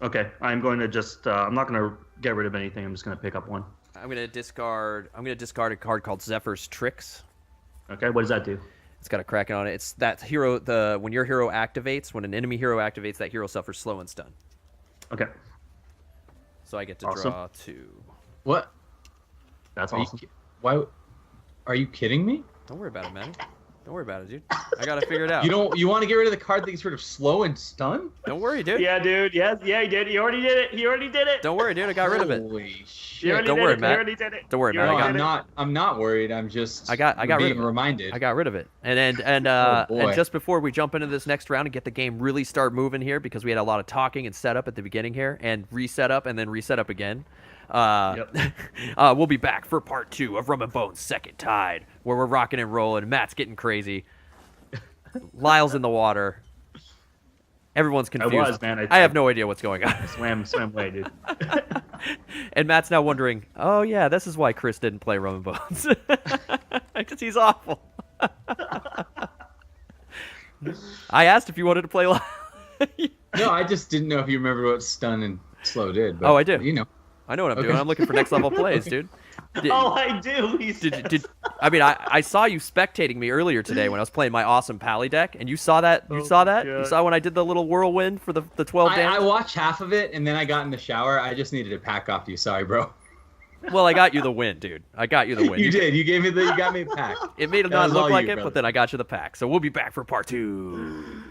Okay, I'm going to just, I'm not going to get rid of anything. I'm just going to pick up one. I'm gonna discard a card called Zephyr's Tricks. Okay, what does that do? It's got a Kraken on it. It's that hero. When your hero activates, when an enemy hero activates, that hero suffers slow and stun. Okay, So I get to Awesome. draw 2. What? that's Are awesome. why? Are you kidding me? Don't worry about it, man. Don't worry about it, dude. I gotta figure it out. You want to get rid of the card that gets rid of slow and stun? Don't worry, dude. Yeah, dude. Yes, yeah, he did. He already did it. He already did it. Don't worry, dude. I got rid of it. Holy He shit! already Don't did worry, it. Matt. He already did it. Don't worry, You Matt. already I did got it. I'm not worried. I'm just. I got rid being of it. reminded. I got rid of it. And Oh, boy. and just before we jump into this next round and get the game really start moving here, because we had a lot of talking and setup at the beginning here, and reset up and then reset up again. We'll be back for part 2 of Rum and Bones' Second Tide, where we're rocking and rolling. Matt's getting crazy. Lyle's in the water. Everyone's confused. I was, man. I have no idea what's going on. Swam away, dude. And Matt's now wondering, oh yeah, this is why Chris didn't play Rum and Bones. Because he's awful. I asked if you wanted to play Lyle. No, I just didn't know if you remember what stun and slow did. But, Oh, I do. You know. I know what I'm Okay. doing. I'm looking for next level plays, dude. Oh, I do. He said. I saw you spectating me earlier today when I was playing my awesome Pally deck, and you saw that. You saw that. You God. saw when I did the little whirlwind for the 12 I damage. watched half of it and then I got in the shower. I just needed to pack off you. Sorry, bro. Well, I got you the win, dude. I got you the win. You did. You got me a pack. It made it That not was look all like you, it, brother. but then I got you the pack. So we'll be back for part 2.